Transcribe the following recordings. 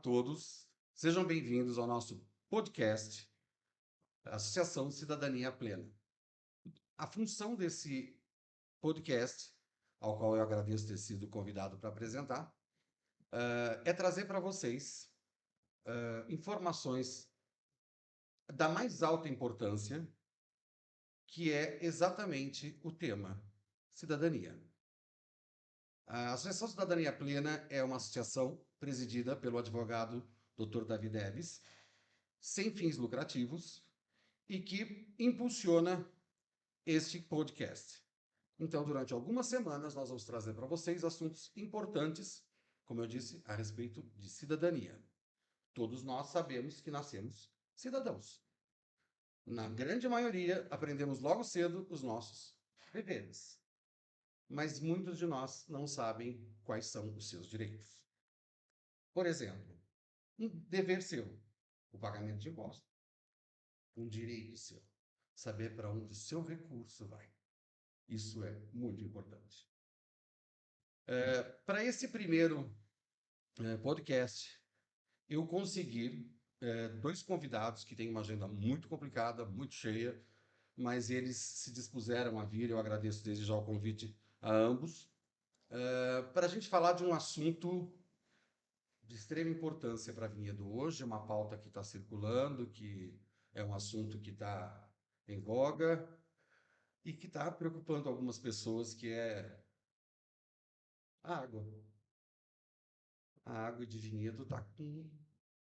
todos, sejam bem-vindos ao nosso podcast, Associação Cidadania Plena. A função desse podcast, ao qual eu agradeço ter sido convidado para apresentar, é trazer para vocês informações da mais alta importância, que é exatamente o tema cidadania. A Associação Cidadania Plena é uma associação presidida pelo advogado Dr. David Eves, sem fins lucrativos, e que impulsiona este podcast. Então, durante algumas semanas, nós vamos trazer para vocês assuntos importantes, como eu disse, a respeito de cidadania. Todos nós sabemos que nascemos cidadãos. Na grande maioria, aprendemos logo cedo os nossos deveres. Mas muitos de nós não sabem quais são os seus direitos. Por exemplo, um dever seu, o pagamento de impostos. Um direito seu, saber para onde o seu recurso vai. Isso é muito importante. Para esse primeiro podcast, eu consegui dois convidados que têm uma agenda muito complicada, muito cheia, mas eles se dispuseram a vir. Eu agradeço desde já o convite a ambos, para a gente falar de um assunto de extrema importância para a Vinhedo hoje, uma pauta que está circulando, que é um assunto que está em voga e que está preocupando algumas pessoas, que é a água. A água de Vinhedo está com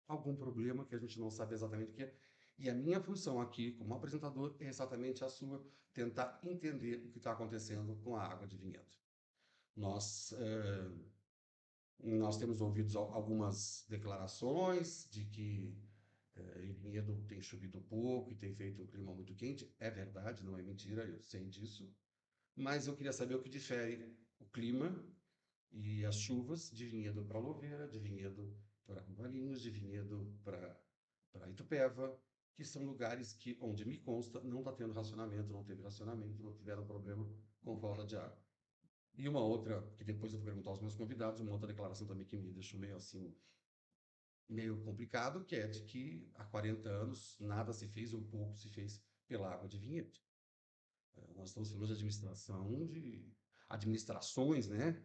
algum problema que a gente não sabe exatamente o que é. E a minha função aqui, como apresentador, é exatamente a sua, tentar entender o que está acontecendo com a água de Vinhedo. Nós temos ouvido algumas declarações de que em Vinhedo tem chovido pouco e tem feito um clima muito quente. É verdade, não é mentira, eu sei disso. Mas eu queria saber o que difere o clima e as chuvas de Vinhedo para Louveira, de Vinhedo para Valinhos, de Vinhedo para Itupeva, que são lugares que, onde me consta, não está tendo racionamento, não teve racionamento, não tiveram problema com falta de água. E uma outra, que depois eu vou perguntar aos meus convidados, uma outra declaração também que me deixou meio assim, meio complicado, que é de que há 40 anos nada se fez ou pouco se fez pela água de Vinhedo. Nós estamos falando de administrações, né?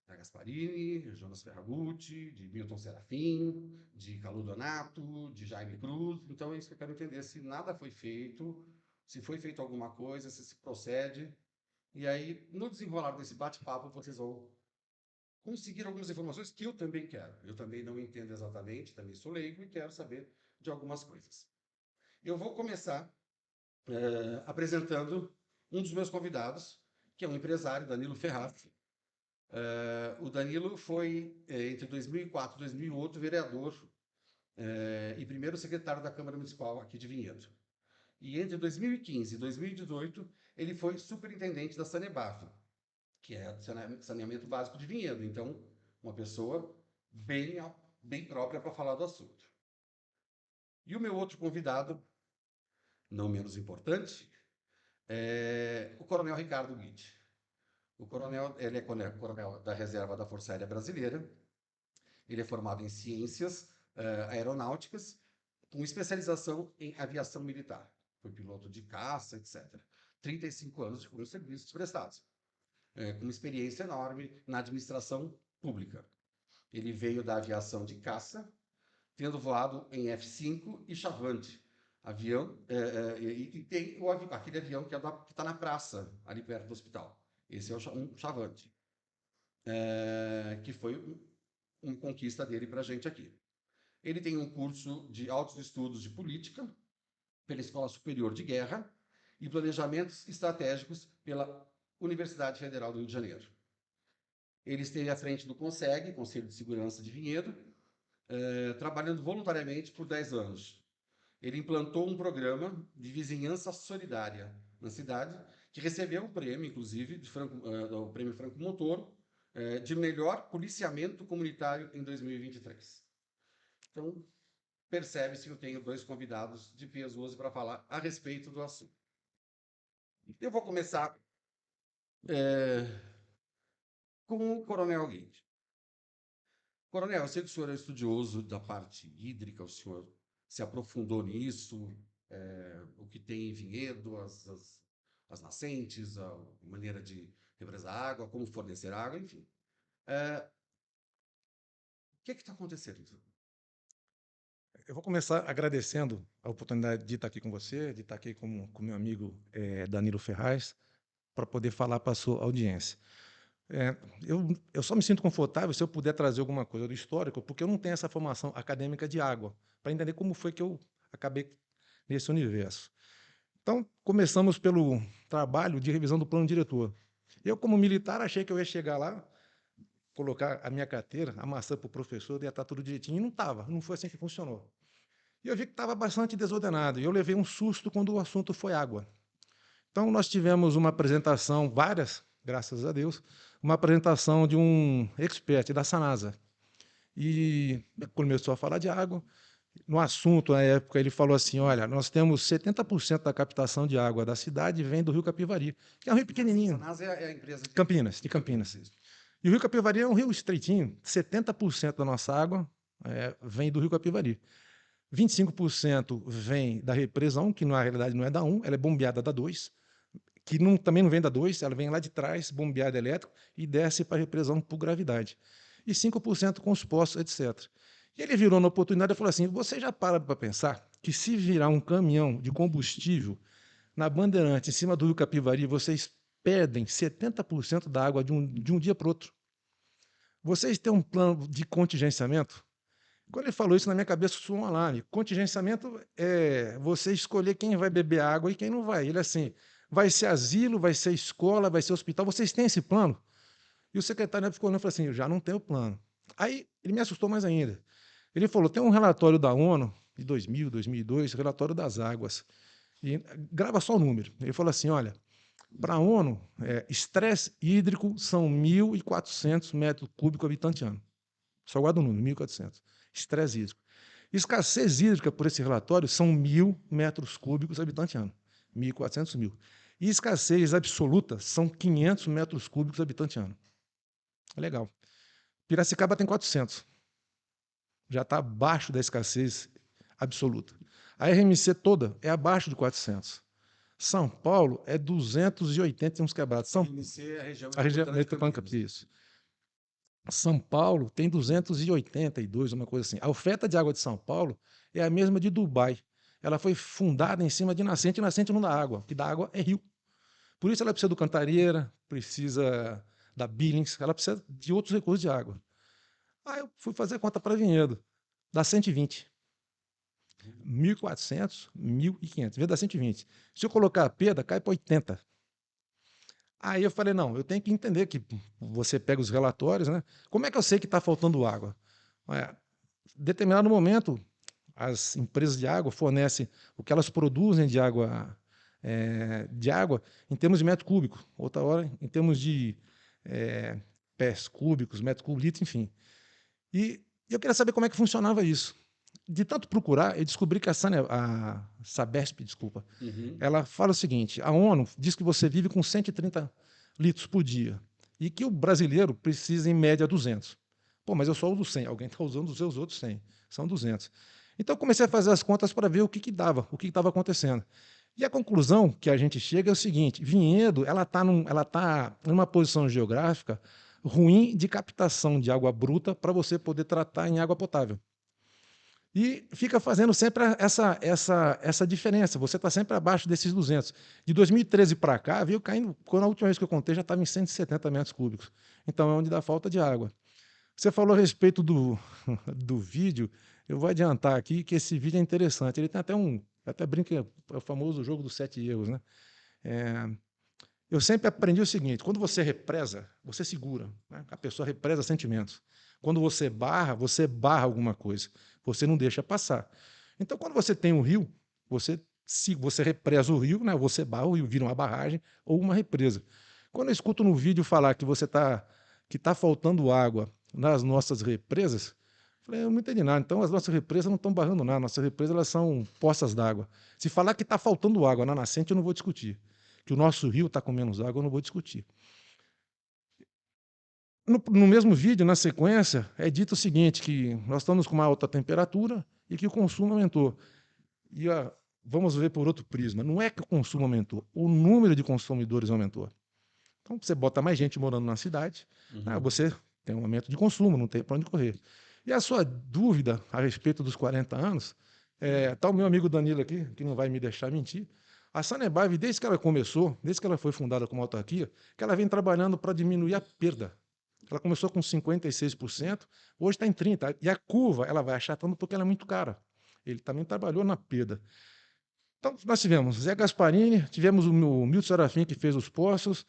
Da Gasparini, Jonas Ferragutti, de Milton Serafim, de Calu Donato, de Jaime Cruz. Então é isso que eu quero entender, se nada foi feito, se foi feito alguma coisa, se procede. E aí, no desenrolar desse bate-papo, vocês vão conseguir algumas informações que eu também quero. Eu também não entendo exatamente, também sou leigo e quero saber de algumas coisas. Eu vou começar apresentando um dos meus convidados, que é um empresário, Danilo Ferraz. O Danilo foi, entre 2004 e 2008, vereador e primeiro secretário da Câmara Municipal aqui de Vinhedo. E entre 2015 e 2018, ele foi superintendente da Sanebaf, que é saneamento básico de Vinhedo. Então, uma pessoa bem própria para falar do assunto. E o meu outro convidado, não menos importante, é o Coronel Ricardo Guide. O coronel, ele é coronel da Reserva da Força Aérea Brasileira. Ele é formado em ciências aeronáuticas, com especialização em aviação militar. Foi piloto de caça, etc. 35 anos de serviços prestados, com uma experiência enorme na administração pública. Ele veio da aviação de caça, tendo voado em F-5 e Chavante. Avião, e tem aquele avião que está na praça, ali perto do hospital. Esse é um Chavante, que foi uma conquista dele para a gente aqui. Ele tem um curso de altos estudos de política pela Escola Superior de Guerra e planejamentos estratégicos pela Universidade Federal do Rio de Janeiro. Ele esteve à frente do CONSEG, Conselho de Segurança de Vinhedo, trabalhando voluntariamente por 10 anos. Ele implantou um programa de vizinhança solidária na cidade, que recebeu o prêmio, inclusive, o prêmio Franco Montoro, de melhor policiamento comunitário em 2023. Então, percebe-se que eu tenho dois convidados de peso hoje para falar a respeito do assunto. Eu vou começar com o Coronel Guide. Coronel, eu sei que o senhor é estudioso da parte hídrica, o senhor se aprofundou nisso, o que tem em vinhedo, as nascentes, a maneira de represar água, como fornecer água, enfim. O que está acontecendo? Eu vou começar agradecendo a oportunidade de estar aqui com você, de estar aqui com meu amigo Danilo Ferraz, para poder falar para a sua audiência. É, eu só me sinto confortável se eu puder trazer alguma coisa do histórico, porque eu não tenho essa formação acadêmica de água, para entender como foi que eu acabei nesse universo. Então, começamos pelo trabalho de revisão do plano diretor. Eu, como militar, achei que eu ia chegar lá, colocar a minha carteira, a maçã para o professor, ia estar tudo direitinho, e não estava, não foi assim que funcionou. E eu vi que estava bastante desordenado, e eu levei um susto quando o assunto foi água. Então, nós tivemos uma apresentação, várias, graças a Deus, uma apresentação de um expert da Sanasa. E começou a falar de água. No assunto, na época, ele falou assim, olha, nós temos 70% da captação de água da cidade vem do Rio Capivari, que é um rio pequenininho. Sanasa é a empresa de Campinas, de Campinas. E o Rio Capivari é um rio estreitinho, 70% da nossa água vem do Rio Capivari. 25% vem da represa 1, que na realidade não é da 1, ela é bombeada da 2, que também não vem da 2, ela vem lá de trás, bombeada elétrico, e desce para a represa 1 por gravidade. E 5% com os poços, etc. E ele virou na oportunidade e falou assim, você já para pensar que se virar um caminhão de combustível na Bandeirante, em cima do Rio Capivari, vocês perdem 70% da água de um dia para o outro. Vocês têm um plano de contingenciamento? Quando ele falou isso, na minha cabeça soou um alarme. Contingenciamento é você escolher quem vai beber água e quem não vai. Ele assim, vai ser asilo, vai ser escola, vai ser hospital. Vocês têm esse plano? E o secretário ficou olhando e falou assim, eu já não tenho plano. Aí ele me assustou mais ainda. Ele falou, tem um relatório da ONU, de 2000, 2002, relatório das águas. E grava só o número. Ele falou assim, olha, para a ONU, estresse hídrico são 1.400 metros cúbicos habitante ano. Só guarda o número, 1.400. Estresse hídrico. Escassez hídrica, por esse relatório, são 1.000 metros cúbicos habitante ano. 1.400 mil. E escassez absoluta são 500 metros cúbicos habitante ano. Legal. Piracicaba tem 400. Já está abaixo da escassez absoluta. A RMC toda é abaixo de 400. São Paulo é 280 e uns quebrados. A RMC é a região A região metropolitana de metropolitana, Campinas. isso. São Paulo tem 282, uma coisa assim. A oferta de água de São Paulo é a mesma de Dubai. Ela foi fundada em cima de nascente, e nascente não dá água, o que dá água é rio. Por isso ela precisa do Cantareira, precisa da Billings, ela precisa de outros recursos de água. Aí eu fui fazer conta para Vinhedo, dá 120. 1.400, 1.500, vê dá 120. Se eu colocar a perda, cai para 80. Aí eu falei, não, eu tenho que entender que você pega os relatórios, né? Como é que eu sei que está faltando água? Em determinado momento, as empresas de água fornecem o que elas produzem de água em termos de metro cúbico, outra hora em termos de é, pés cúbicos, metro cúbico, litro, enfim. E eu queria saber como é que funcionava isso. De tanto procurar, eu descobri que a Sabesp, desculpa, ela fala o seguinte, a ONU diz que você vive com 130 litros por dia e que o brasileiro precisa, em média, 200. Pô, mas eu só uso 100, alguém está usando os seus outros 100, são 200. Então, eu comecei a fazer as contas para ver o que dava, o que estava acontecendo. E a conclusão que a gente chega é o seguinte, Vinhedo ela está numa posição geográfica ruim de captação de água bruta para você poder tratar em água potável. E fica fazendo sempre essa diferença. Você está sempre abaixo desses 200. De 2013 para cá, veio caindo, quando a última vez que eu contei, já estava em 170 metros cúbicos. Então, é onde dá falta de água. Você falou a respeito do vídeo, eu vou adiantar aqui que esse vídeo é interessante. Ele tem até brinca, é o famoso jogo dos 7 erros, né? É, eu sempre aprendi o seguinte, quando você represa, você segura, né? A pessoa represa sentimentos. Quando você barra alguma coisa, você não deixa passar. Então, quando você tem um rio, se você represa o rio, né? Você barra o rio, vira uma barragem ou uma represa. Quando eu escuto no vídeo falar que tá faltando água nas nossas represas, eu falei, eu não entendi nada. Então, as nossas represas não estão barrando nada, nossas represas elas são poças d'água. Se falar que está faltando água na nascente, eu não vou discutir. Que o nosso rio está com menos água, eu não vou discutir. No mesmo vídeo, na sequência, é dito o seguinte, que nós estamos com uma alta temperatura e que o consumo aumentou. E vamos ver por outro prisma. Não é que o consumo aumentou, o número de consumidores aumentou. Então, você bota mais gente morando na cidade, você tem um aumento de consumo, não tem para onde correr. E a sua dúvida a respeito dos 40 anos, tá o meu amigo Danilo aqui, que não vai me deixar mentir. A Sanebave, desde que ela começou, desde que ela foi fundada como autarquia, que ela vem trabalhando para diminuir a perda. Ela começou com 56%, hoje está em 30%. E a curva ela vai achatando porque ela é muito cara. Ele também trabalhou na perda. Então, nós tivemos Zé Gasparini, tivemos o Milton Serafim, que fez os postos,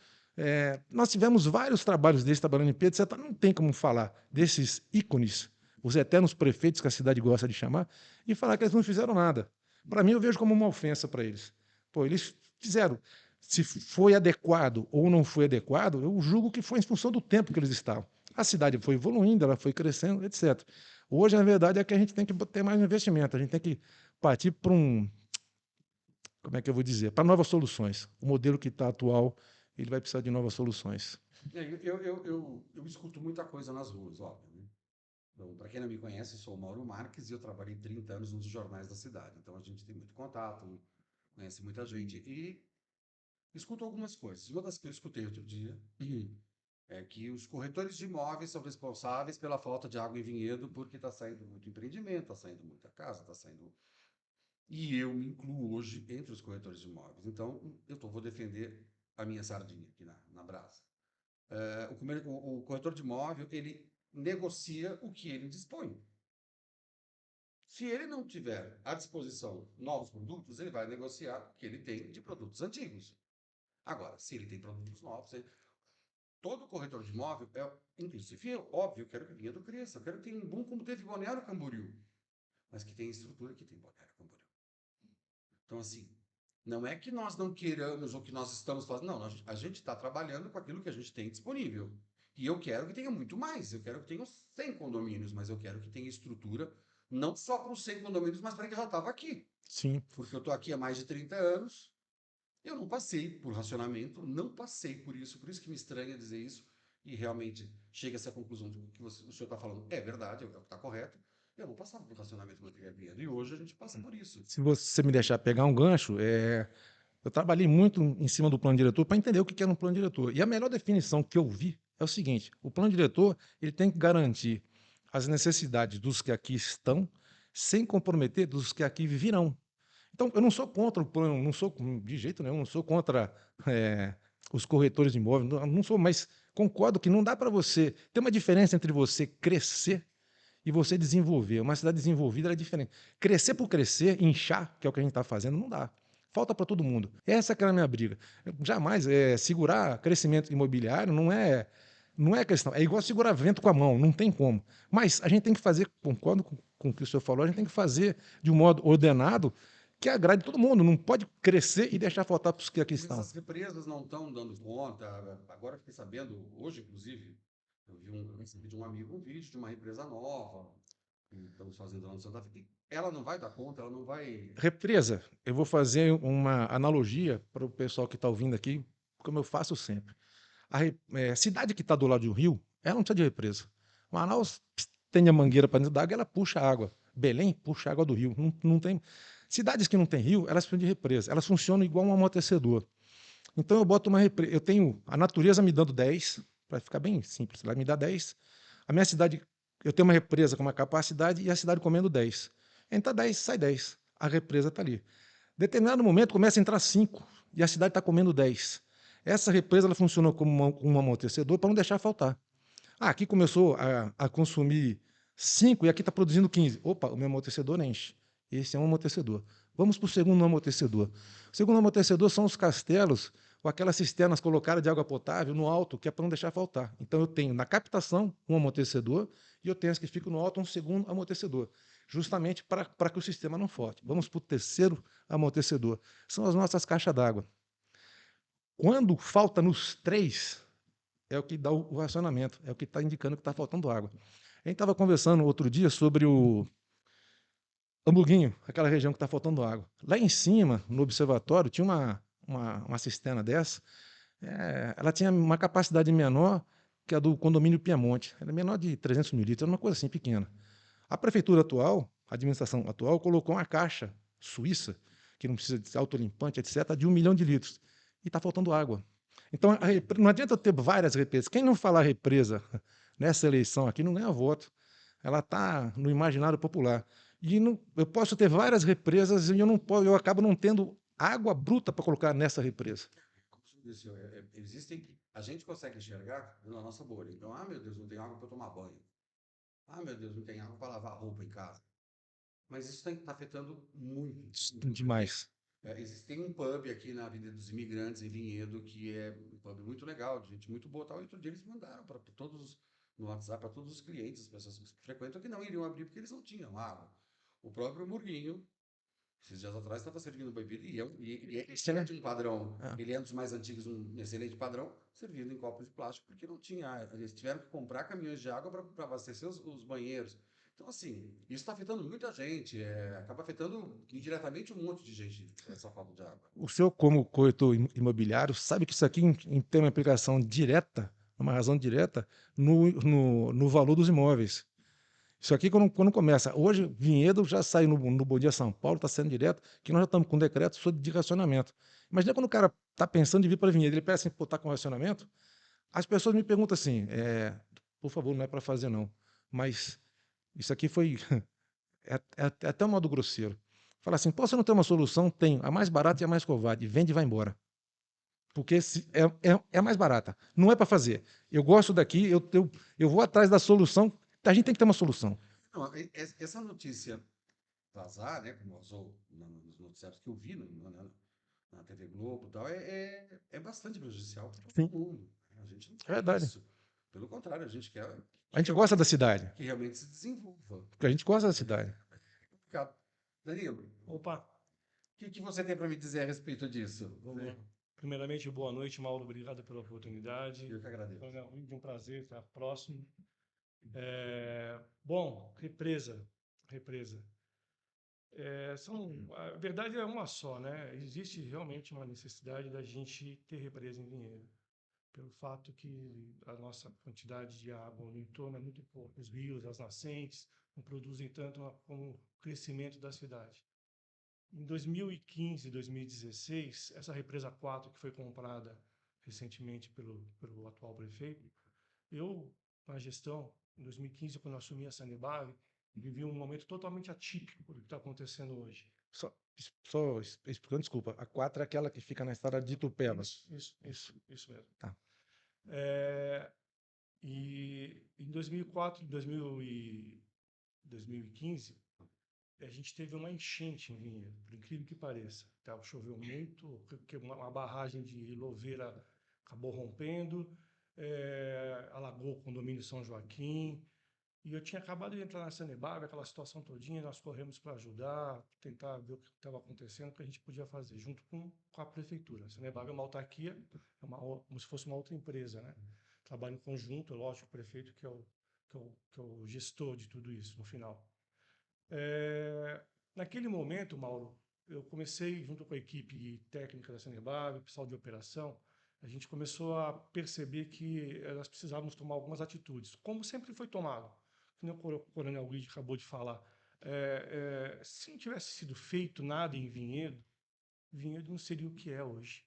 nós tivemos vários trabalhos desse trabalhando em Pedro, não tem como falar desses ícones, os eternos prefeitos que a cidade gosta de chamar, e falar que eles não fizeram nada. Para mim, eu vejo como uma ofensa para eles. Pô, eles fizeram. Se foi adequado ou não foi adequado, eu julgo que foi em função do tempo que eles estavam. A cidade foi evoluindo, ela foi crescendo, etc. Hoje, na verdade, é que a gente tem que ter mais investimento, a gente tem que partir para como é que eu vou dizer? Para novas soluções. O modelo que está atual, ele vai precisar de novas soluções. Eu escuto muita coisa nas ruas, óbvio, né? Então, para quem não me conhece, eu sou o Mauro Marques e eu trabalhei 30 anos nos jornais da cidade. Então a gente tem muito contato, conhece muita gente e escuto algumas coisas. Uma das que eu escutei outro dia é que os corretores de imóveis são responsáveis pela falta de água em Vinhedo porque está saindo muito empreendimento, está saindo muita casa, está saindo. E eu me incluo hoje entre os corretores de imóveis. Então, vou defender a minha sardinha aqui na brasa. O corretor de imóvel, ele negocia o que ele dispõe. Se ele não tiver à disposição novos produtos, ele vai negociar o que ele tem de produtos antigos. Agora, se ele tem produtos novos, todo corretor de imóvel, inclusive eu, óbvio, eu quero que o Vinhedo cresça, eu quero que tenha um boom como teve Balneário Camboriú, mas que tenha estrutura que tem Balneário Camboriú. Então, assim, não é que nós não queiramos ou que nós estamos fazendo, não, a gente está trabalhando com aquilo que a gente tem disponível. E eu quero que tenha muito mais, eu quero que tenha 100 condomínios, mas eu quero que tenha estrutura não só para os 100 condomínios, mas para quem já estava aqui. Sim. Porque eu estou aqui há mais de 30 anos, eu não passei por racionamento, não passei por isso que me estranha dizer isso, e realmente chega a essa conclusão de que o senhor está falando é verdade, é o que está correto. Eu não passava por racionamento com o Vinhedo, e hoje a gente passa por isso. Se você me deixar pegar um gancho, eu trabalhei muito em cima do plano diretor para entender o que era um plano diretor. E a melhor definição que eu vi é o seguinte: o plano diretor ele tem que garantir as necessidades dos que aqui estão, sem comprometer dos que aqui virão. Então, eu não sou contra o plano, não sou de jeito nenhum, não sou contra os corretores de imóveis, não sou, mas concordo que não dá para você. Tem uma diferença entre você crescer e você desenvolver. Uma cidade desenvolvida é diferente. Crescer por crescer, inchar, que é o que a gente está fazendo, não dá. Falta para todo mundo. Essa que era a minha briga. Jamais segurar crescimento imobiliário não é questão. É igual segurar vento com a mão, não tem como. Mas a gente tem que fazer, concordo com o que o senhor falou, a gente tem que fazer de um modo ordenado que agrade todo mundo. Não pode crescer e deixar faltar para os que aqui estão. Essas represas não estão dando conta. Agora fiquei sabendo, hoje inclusive, eu recebi de um amigo um vídeo de uma represa nova que estamos fazendo lá no Santa Fé. Ela não vai dar conta, ela não vai. Represa, eu vou fazer uma analogia para o pessoal que está ouvindo aqui, como eu faço sempre. A cidade que está do lado de um rio, ela não precisa de represa. Manaus tem a mangueira para dentro d'água, ela puxa água. Belém puxa água do rio. Não tem. Cidades que não têm rio, elas precisam de represa. Elas funcionam igual um amortecedor. Então eu boto uma represa. Eu tenho a natureza me dando 10, para ficar bem simples. Ela me dá 10. A minha cidade, eu tenho uma represa com uma capacidade e a cidade comendo 10. Entra 10, sai 10. A represa está ali. Determinado momento começa a entrar 5 e a cidade está comendo 10. Essa represa ela funcionou como um amortecedor para não deixar faltar. Aqui começou a consumir 5 e aqui está produzindo 15. Opa, o meu amortecedor enche. Esse é um amortecedor. Vamos para o segundo amortecedor. O segundo amortecedor são os castelos ou aquelas cisternas colocadas de água potável no alto, que é para não deixar faltar. Então eu tenho na captação um amortecedor e eu tenho as que ficam no alto um segundo amortecedor, justamente para que o sistema não falte. Vamos para o terceiro amortecedor. São as nossas caixas d'água. Quando falta nos 3, é o que dá o racionamento, é o que está indicando que está faltando água. A gente estava conversando outro dia sobre o Hamburguinho, aquela região que está faltando água. Lá em cima, no observatório, tinha uma cisterna dessa, ela tinha uma capacidade menor, que é a do condomínio Piemonte. Era menor de 300 mil litros, era uma coisa assim pequena. A prefeitura atual, a administração atual, colocou uma caixa suíça, que não precisa de autolimpante, etc., de 1 milhão de litros. E está faltando água. Então, não adianta ter várias represas. Quem não falar represa nessa eleição aqui não ganha voto. Ela está no imaginário popular. E eu posso ter várias represas e eu acabo não tendo água bruta para colocar nessa represa. Como você disse, a gente consegue enxergar na nossa bolha. Então, meu Deus, não tem água para tomar banho. Meu Deus, não tem água para lavar roupa em casa. Mas isso está afetando muito, muito. Demais. Tem um pub aqui na Avenida dos Imigrantes, em Vinhedo, que é um pub muito legal, de gente muito boa. Tal. E outro dia eles mandaram para todos, no WhatsApp, para todos os clientes, as pessoas que frequentam, que não iriam abrir porque eles não tinham água. O próprio Murguinho, esses dias atrás, estava servindo bebida ele é de um padrão, Ah. ele é um dos mais antigos, um excelente padrão, servindo em copos de plástico, porque não tinha. Eles tiveram que comprar caminhões de água para abastecer os banheiros. Então, assim, isso está afetando muita gente, acaba afetando indiretamente um monte de gente, essa falta de água. O senhor, como corretor imobiliário, sabe que isso aqui tem uma implicação direta, uma razão direta, no valor dos imóveis. Isso aqui, quando começa. Hoje, Vinhedo já saiu no Bom Dia São Paulo, está sendo direto, que nós já estamos com um decreto sobre de racionamento. Imagina quando o cara está pensando em vir para Vinhedo, ele pensa assim, pô, está com racionamento? As pessoas me perguntam assim, por favor, não é para fazer não, mas isso aqui foi é até um modo grosseiro. Fala assim, pô, você não tem uma solução? Tenho. A mais barata e a mais covarde. Vende e vai embora. Porque é a mais barata. Não é para fazer. Eu gosto daqui, eu vou atrás da solução. A gente tem que ter uma solução. Não, essa notícia vazar, né, como vazou nos noticiários que eu vi na TV Globo e tal, é bastante prejudicial para todo Sim, mundo. A gente não é quer verdade. isso. Pelo contrário, a gente quer A gente gosta da cidade. que realmente se desenvolva. Porque a gente gosta da cidade. Complicado. Danilo, Opa, o que você tem para me dizer a respeito disso? vamos lá. Primeiramente, boa noite, Mauro. Obrigado pela oportunidade. Eu que agradeço. Foi um prazer estar próximo. Bom, represa. Represa. A verdade é uma só, né? Existe realmente uma necessidade da gente ter represa em Vinhedo. Pelo fato que a nossa quantidade de água no entorno é muito pouca. Os rios, as nascentes, não produzem tanto como o crescimento da cidade. Em 2015, 2016, essa represa 4 que foi comprada recentemente pelo atual prefeito, eu, na gestão, em 2015, quando eu assumi a Sanebave, vivi um momento totalmente atípico do que está acontecendo hoje. Só explicando, desculpa. A 4 é aquela que fica na estrada de Itupevas. Isso mesmo. Tá. E em 2004, 2015, a gente teve uma enchente em Vinhedo, por incrível que pareça. Tá? Choveu muito, uma barragem de Louveira acabou rompendo, alagou o condomínio São Joaquim. E eu tinha acabado de entrar na Sanebab, aquela situação todinha, nós corremos para ajudar, tentar ver o que estava acontecendo, o que a gente podia fazer, junto com a prefeitura. A Sanebab é uma autarquia, como se fosse uma outra empresa, né? Trabalho em conjunto, lógico, o prefeito que é o gestor de tudo isso, no final. Naquele momento, Mauro, eu comecei, junto com a equipe técnica da Sanebab, pessoal de operação, a gente começou a perceber que nós precisávamos tomar algumas atitudes, como sempre foi tomado, como o Coronel Guide acabou de falar. Se não tivesse sido feito nada em Vinhedo, Vinhedo não seria o que é hoje.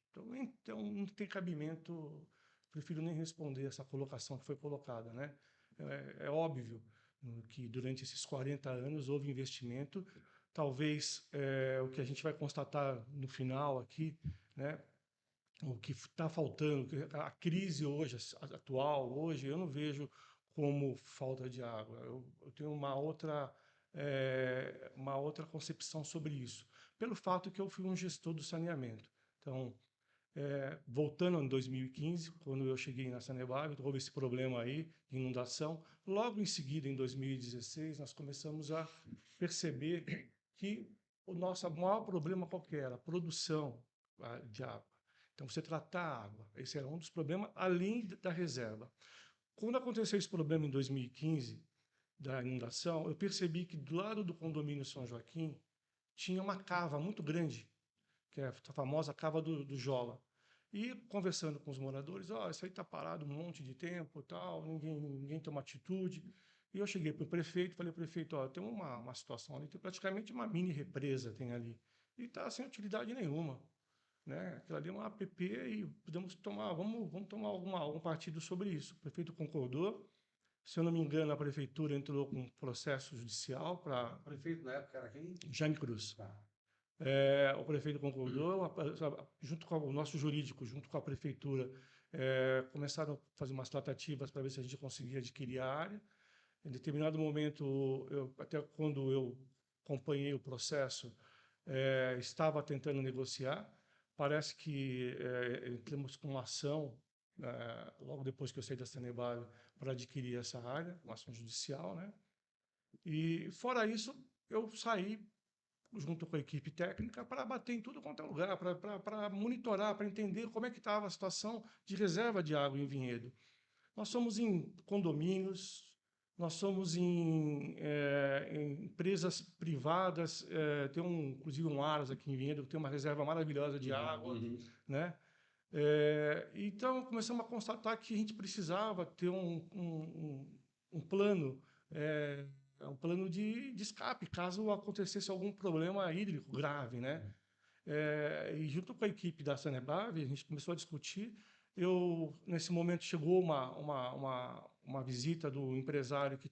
Então não tem cabimento, prefiro nem responder essa colocação que foi colocada, né? É óbvio que durante esses 40 anos houve investimento, talvez o que a gente vai constatar no final aqui, né? O que está faltando, a crise hoje, atual, hoje, eu não vejo como falta de água. Eu tenho uma outra concepção sobre isso, pelo fato que eu fui um gestor do saneamento. Então, voltando em 2015, quando eu cheguei na Sanebab, houve esse problema aí, inundação. Logo em seguida, em 2016, nós começamos a perceber que o nosso maior problema qual que era? A produção de água. Então, você tratar a água, esse era um dos problemas, além da reserva. Quando aconteceu esse problema em 2015, da inundação, eu percebi que do lado do condomínio São Joaquim tinha uma cava muito grande, que é a famosa cava do Jola. E conversando com os moradores, ó, isso aí está parado um monte de tempo, tal, ninguém toma atitude. E eu cheguei para o prefeito, falei, prefeito, ó, tem uma situação ali, tem praticamente uma mini represa tem ali, e está sem utilidade nenhuma, né? Aquilo ali é uma APP e podemos tomar, vamos tomar algum partido sobre isso. O prefeito concordou. Se eu não me engano, a prefeitura entrou com um processo judicial para O prefeito na época era quem? Jaime Cruz. Tá. O prefeito concordou, junto com o nosso jurídico, junto com a prefeitura, começaram a fazer umas tratativas para ver se a gente conseguia adquirir a área. Em determinado momento, até quando eu acompanhei o processo, estava tentando negociar. Parece que entramos com uma ação, logo depois que eu saí da Sanebab, para adquirir essa área, uma ação judicial, né? E, fora isso, eu saí junto com a equipe técnica para bater em tudo quanto é lugar, para monitorar, para entender como é que estava a situação de reserva de água em Vinhedo. Nós somos em condomínios, nós somos em empresas privadas, tem inclusive um Aras aqui em Vinhedo, que tem uma reserva maravilhosa de água, né? Então, começamos a constatar que a gente precisava ter um plano, um plano de escape, caso acontecesse algum problema hídrico grave, né? E junto com a equipe da Sanebab, a gente começou a discutir. Nesse momento, chegou uma visita do empresário que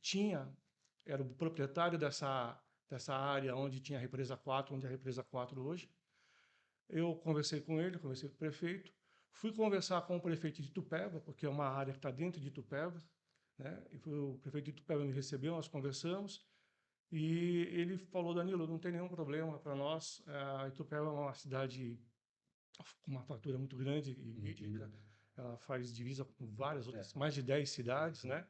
era o proprietário dessa área onde tinha a Represa 4, onde é a Represa 4 hoje. Eu conversei com ele, conversei com o prefeito, fui conversar com o prefeito de Itupeva, porque é uma área que está dentro de Itupeva, né? E o prefeito de Itupeva me recebeu, nós conversamos, e ele falou, Danilo, não tem nenhum problema para nós, a Itupeva é uma cidade com uma fatura muito grande e hídrica, ela faz divisa com várias outras, mais de 10 cidades, né?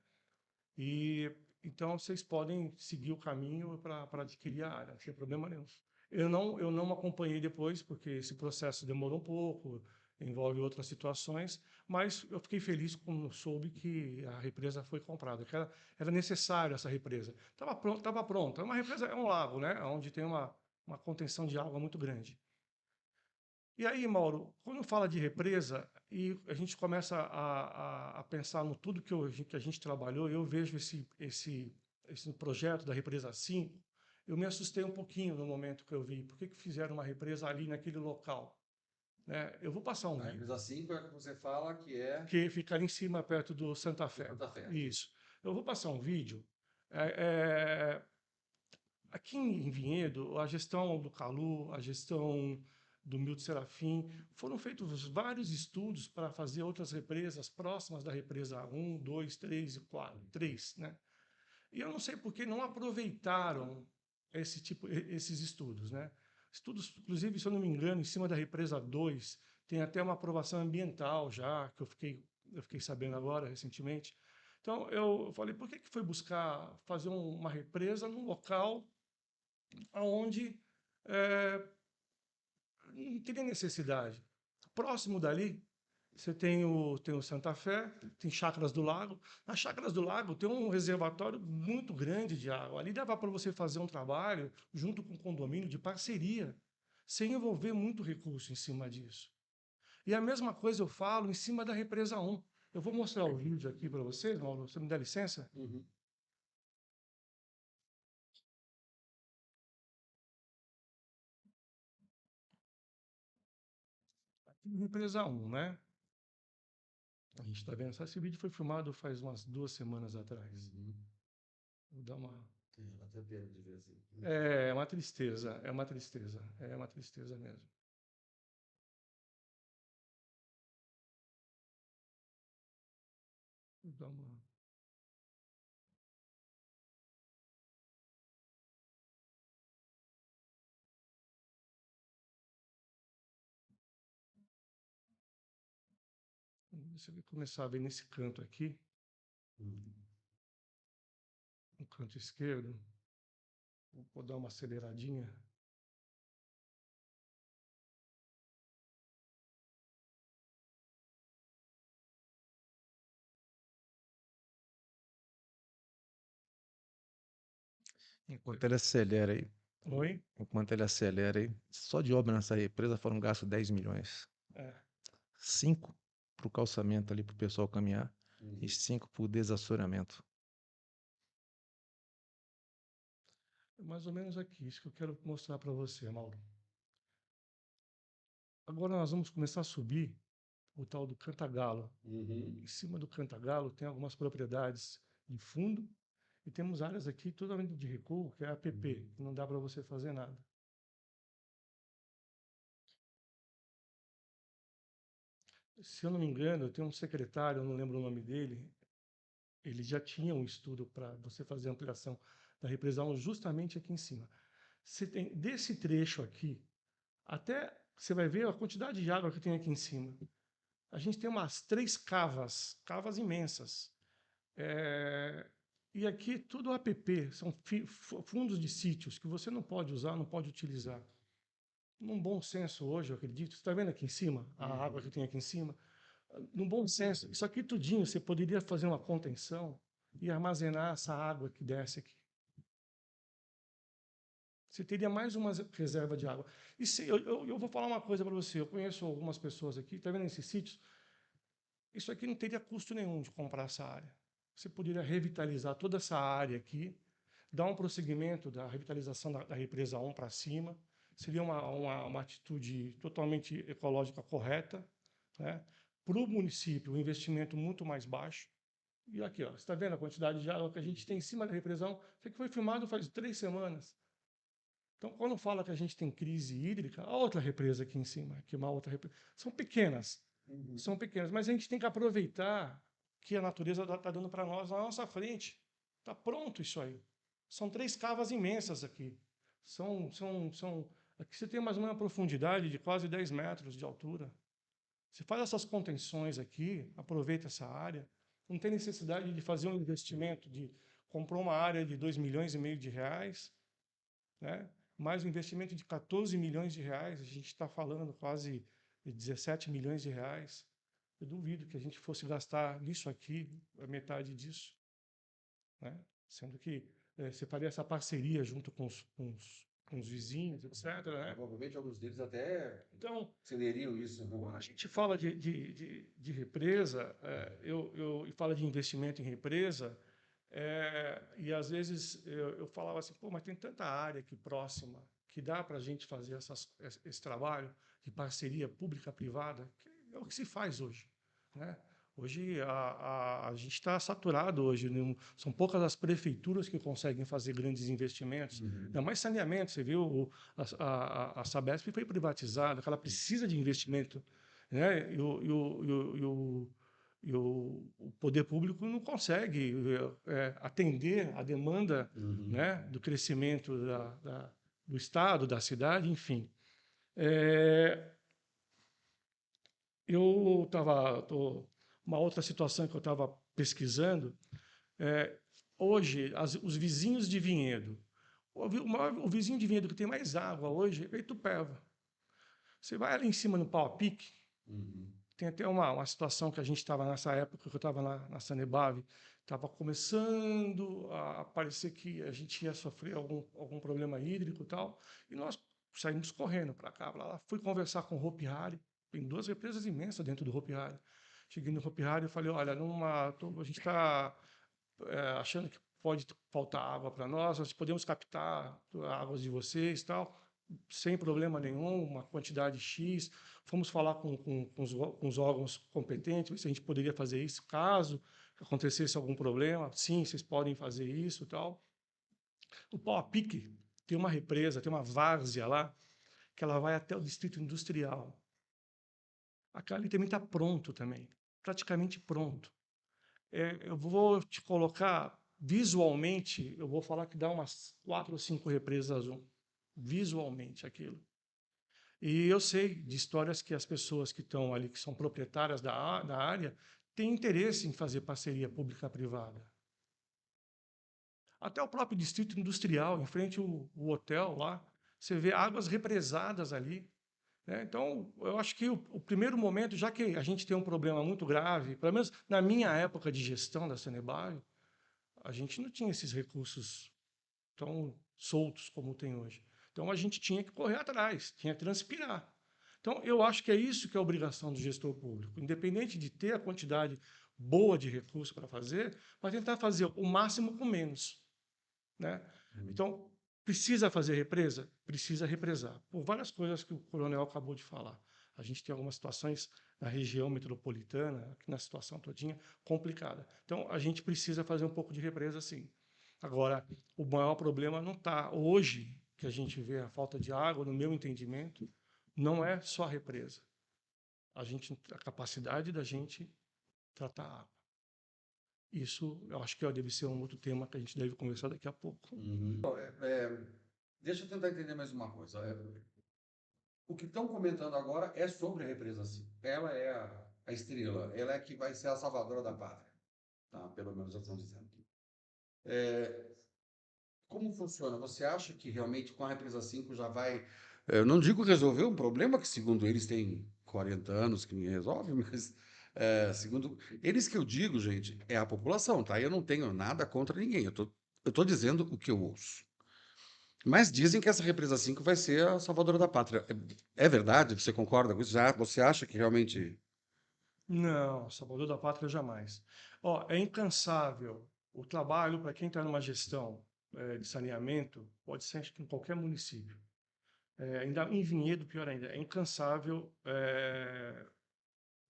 E então vocês podem seguir o caminho para adquirir a área, sem problema nenhum. Eu não acompanhei depois, porque esse processo demorou um pouco, envolve outras situações, mas eu fiquei feliz quando soube que a represa foi comprada, que era necessário essa represa. Estava pronto, estava pronta. Uma represa é um lago, né? Onde tem uma contenção de água muito grande. E aí, Mauro, quando fala de represa e a gente começa a pensar no tudo que a gente trabalhou, eu vejo esse projeto da Represa 5, eu me assustei um pouquinho no momento que eu vi. Por que fizeram uma represa ali naquele local? Né? Eu vou passar um A vídeo. empresa 5 é que você fala que é Que fica ali em cima, perto do Santa Fé. Santa Fé. Isso. Eu vou passar um vídeo. Aqui em Vinhedo, a gestão do Calu, a gestão do Milton Serafim, foram feitos vários estudos para fazer outras represas próximas da represa 1, 2, 3 e 4, 3, né? E eu não sei por que não aproveitaram esses estudos, né? Estudos, inclusive, se eu não me engano, em cima da represa 2, tem até uma aprovação ambiental já, que eu fiquei sabendo agora, recentemente. Então, eu falei, por que foi buscar fazer uma represa num local onde não teria necessidade? Próximo dali, você tem o Santa Fé, tem Chácaras do Lago. Nas Chácaras do Lago tem um reservatório muito grande de água. Ali dava para você fazer um trabalho junto com o condomínio de parceria, sem envolver muito recurso em cima disso. E a mesma coisa eu falo em cima da Represa 1. Eu vou mostrar o vídeo aqui para vocês, Mauro, você me dá licença? Aqui, Represa 1, né? A gente está vendo, esse vídeo foi filmado faz umas 2 semanas atrás. Vou dar uma... Até pena de ver assim. É uma tristeza, é uma tristeza, é uma tristeza mesmo. Vou dar uma... Você vai começar a ver nesse canto aqui, no canto esquerdo. Vou dar uma aceleradinha. Oi? Enquanto ele acelera aí, só de obra nessa represa foram gastos 10 milhões. É. 5 para o calçamento ali para o pessoal caminhar e 5 para o desassoreamento. É mais ou menos aqui, isso que eu quero mostrar para você, Mauro. Agora nós vamos começar a subir o tal do Cantagalo. Em cima do Cantagalo tem algumas propriedades de fundo e temos áreas aqui totalmente de recuo, que é APP, que não dá para você fazer nada. Se eu não me engano, eu tenho um secretário, eu não lembro o nome dele, ele já tinha um estudo para você fazer a ampliação da represa 1 justamente aqui em cima. Você tem, desse trecho aqui, até você vai ver a quantidade de água que tem aqui em cima. A gente tem umas 3 cavas imensas. E aqui tudo APP, são fundos de sítios que você não pode usar, não pode utilizar. Num bom senso hoje, eu acredito, você está vendo aqui em cima, a água que tem aqui em cima? Num bom senso, isso aqui tudinho, você poderia fazer uma contenção e armazenar essa água que desce aqui. Você teria mais uma reserva de água. E eu vou falar uma coisa para você, eu conheço algumas pessoas aqui, está vendo esses sítios? Isso aqui não teria custo nenhum de comprar essa área. Você poderia revitalizar toda essa área aqui, dar um prosseguimento da revitalização da represa 1 para cima, seria uma atitude totalmente ecológica correta, né? Para o município, um investimento muito mais baixo. E aqui, ó, você está vendo a quantidade de água que a gente tem em cima da represa 1? Isso aqui foi filmado faz 3 semanas. Então, quando fala que a gente tem crise hídrica, a outra represa aqui em cima, aqui uma outra represa, são pequenas, mas a gente tem que aproveitar que a natureza está dando para nós na nossa frente. Está pronto isso aí. São 3 cavas imensas aqui. Aqui você tem mais ou menos uma profundidade de quase 10 metros de altura. Você faz essas contenções aqui, aproveita essa área, não tem necessidade de fazer um investimento, de comprar uma área de 2,5 milhões de reais, né? Mais um investimento de 14 milhões de reais, a gente está falando quase de 17 milhões de reais. Eu duvido que a gente fosse gastar nisso aqui a metade disso, né? Sendo que você faria essa parceria junto com os vizinhos, etc., né? Provavelmente alguns deles até Então, cederiam isso. quando a gente fala de represa, e fala de investimento em represa, e às vezes eu falava assim, pô, mas tem tanta área aqui próxima que dá para a gente fazer esse trabalho de parceria pública-privada, que é o que se faz hoje, né? Hoje a gente está saturado hoje, são poucas as prefeituras que conseguem fazer grandes investimentos, ainda mais saneamento. Você viu, a Sabesp foi privatizada, ela precisa de investimento, né? O poder público não consegue atender a demanda, né, do crescimento do Estado, da cidade, enfim. Uma outra situação que eu estava pesquisando, hoje, os vizinhos de vinhedo, o vizinho de vinhedo que tem mais água hoje é Itupeva. Você vai ali em cima no Pau a Pique, tem até uma situação que a gente estava nessa época, que eu estava na Sanebave, estava começando a parecer que a gente ia sofrer algum problema hídrico e tal, e nós saímos correndo para cá, para lá. Fui conversar com o Hopi Hari, tem 2 represas imensas dentro do Hopi Hari. Cheguei no Hopi Hari e falei, olha, a gente está achando que pode faltar água para nós podemos captar águas de vocês e tal, sem problema nenhum, uma quantidade X. Fomos falar com os órgãos competentes, se a gente poderia fazer isso, caso acontecesse algum problema. Sim, vocês podem fazer isso e tal. O Pau a Pique tem uma represa, tem uma várzea lá, que ela vai até o distrito industrial. Aquela ali também está pronto também, praticamente pronto. Eu vou te colocar visualmente, eu vou falar que dá umas 4 ou 5 represas visualmente aquilo. E eu sei de histórias que as pessoas que estão ali, que são proprietárias da área, têm interesse em fazer parceria pública-privada. Até o próprio distrito industrial, em frente ao hotel lá, você vê águas represadas ali, né? Então, eu acho que o primeiro momento, já que a gente tem um problema muito grave, pelo menos na minha época de gestão da Sanebave, a gente não tinha esses recursos tão soltos como tem hoje. Então, a gente tinha que correr atrás, tinha que transpirar. Então, eu acho que é isso que é a obrigação do gestor público, independente de ter a quantidade boa de recursos para fazer, mas tentar fazer o máximo com menos, né? Então, precisa fazer represa? Precisa represar, por várias coisas que o coronel acabou de falar. A gente tem algumas situações na região metropolitana, aqui na situação todinha, complicada. Então, a gente precisa fazer um pouco de represa, sim. Agora, o maior problema não está hoje, que a gente vê a falta de água, no meu entendimento, não é só a represa. A capacidade da gente tratar a água. Isso, eu acho que deve ser um outro tema que a gente deve conversar daqui a pouco. Deixa eu tentar entender mais uma coisa. O que estão comentando agora é sobre a represa, sim. Ela é a estrela, ela é que vai ser a salvadora da pátria. Tá? Pelo menos estão dizendo. Como funciona? Você acha que realmente com a represa 5 já vai... Eu não digo resolver um problema que, segundo eles, tem 40 anos que ninguém resolve, mas segundo eles que eu digo, gente, é a população, tá? Eu não tenho nada contra ninguém, eu tô dizendo o que eu ouço. Mas dizem que essa represa 5 vai ser a salvadora da pátria. É verdade? Você concorda com isso? Você acha que realmente... Não, salvador da pátria jamais. Ó, é incansável o trabalho para quem está numa gestão de saneamento, pode ser acho que em qualquer município. Ainda em Vinhedo, pior ainda, é incansável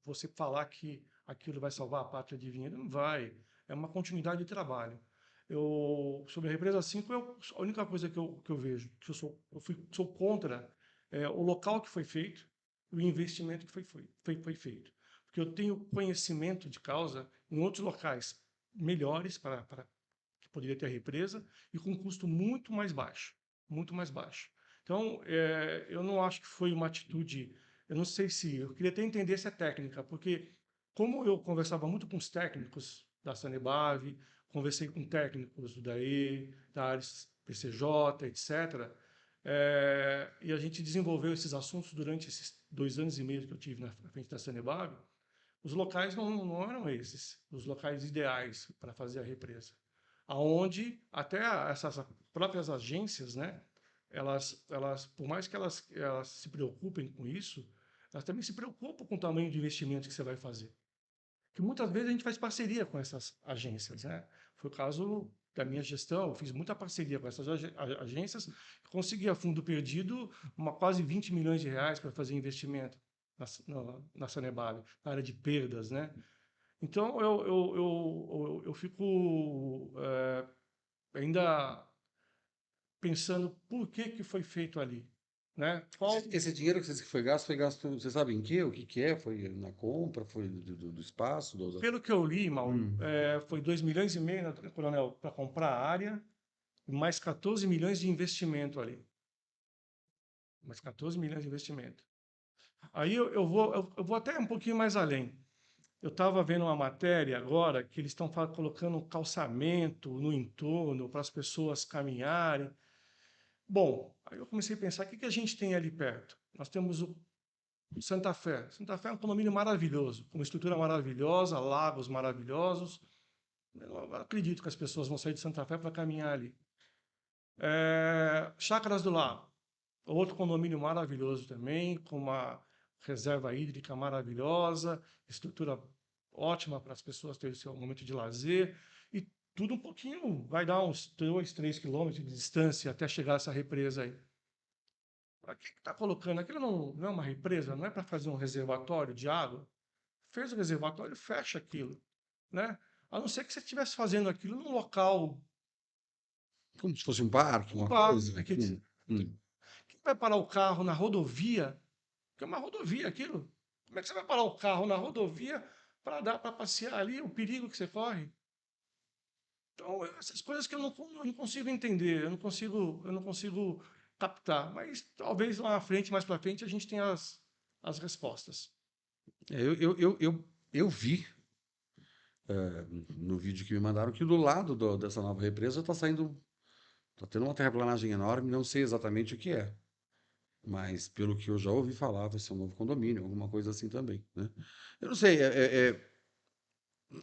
você falar que aquilo vai salvar a pátria de Vinhedo. Não vai. É uma continuidade de trabalho. Sobre a represa 5, a única coisa que eu vejo, que sou contra, é o local que foi feito e o investimento que foi feito. Porque eu tenho conhecimento de causa em outros locais melhores que poderia ter a represa e com custo muito mais baixo, muito mais baixo. Então, eu não acho que foi uma atitude, eu não sei se, eu queria até entender se é técnica, porque como eu conversava muito com os técnicos da Sanebave, conversei com técnicos do DAE, da Ares PCJ, etc., e a gente desenvolveu esses assuntos durante esses 2 anos e meio que eu tive na frente da Sanebave. Os locais não eram esses, os locais ideais para fazer a represa. Aonde até essas próprias agências, né, elas por mais que elas se preocupem com isso, elas também se preocupam com o tamanho de investimento que você vai fazer. Que muitas vezes a gente faz parceria com essas agências, né? Foi o caso da minha gestão, eu fiz muita parceria com essas agências, consegui a fundo perdido quase 20 milhões de reais para fazer investimento na Sanebab, na área de perdas, né? Então, eu fico ainda pensando por que foi feito ali, né? Esse dinheiro que foi gasto, você sabe em quê? O que que é? Foi na compra? Foi do espaço? Pelo que eu li, Mauro, foi 2,5 milhões, né, Coronel, para comprar a área, e mais 14 milhões de investimento ali. Mais 14 milhões de investimento. Aí eu vou até um pouquinho mais além. Eu estava vendo uma matéria agora que eles estão colocando um calçamento no entorno para as pessoas caminharem. Bom, aí eu comecei a pensar, o que a gente tem ali perto? Nós temos o Santa Fé. Santa Fé é um condomínio maravilhoso, com uma estrutura maravilhosa, lagos maravilhosos. Eu acredito que as pessoas vão sair de Santa Fé para caminhar ali. Chácaras do Lago, outro condomínio maravilhoso também, com uma reserva hídrica maravilhosa, estrutura ótima para as pessoas terem seu momento de lazer, e tudo um pouquinho, vai dar uns 2, 3 quilômetros de distância até chegar a essa represa aí. Para que está colocando? Aquilo não é uma represa, não é para fazer um reservatório de água? Fez o reservatório, fecha aquilo, né? A não ser que você estivesse fazendo aquilo num local... Como se fosse um parque, uma parque, coisa. Quem vai parar o carro na rodovia? Que é uma rodovia aquilo. Como é que você vai parar o carro na rodovia para dar para passear ali, o perigo que você corre? Então, essas coisas que eu não consigo entender, eu não consigo captar. Mas talvez lá na frente, mais para frente, a gente tenha as respostas. Eu vi no vídeo que me mandaram que do lado dessa nova represa está saindo, está tendo uma terraplanagem enorme, não sei exatamente o que é, mas pelo que eu já ouvi falar, vai ser um novo condomínio, alguma coisa assim também, né? Eu não sei,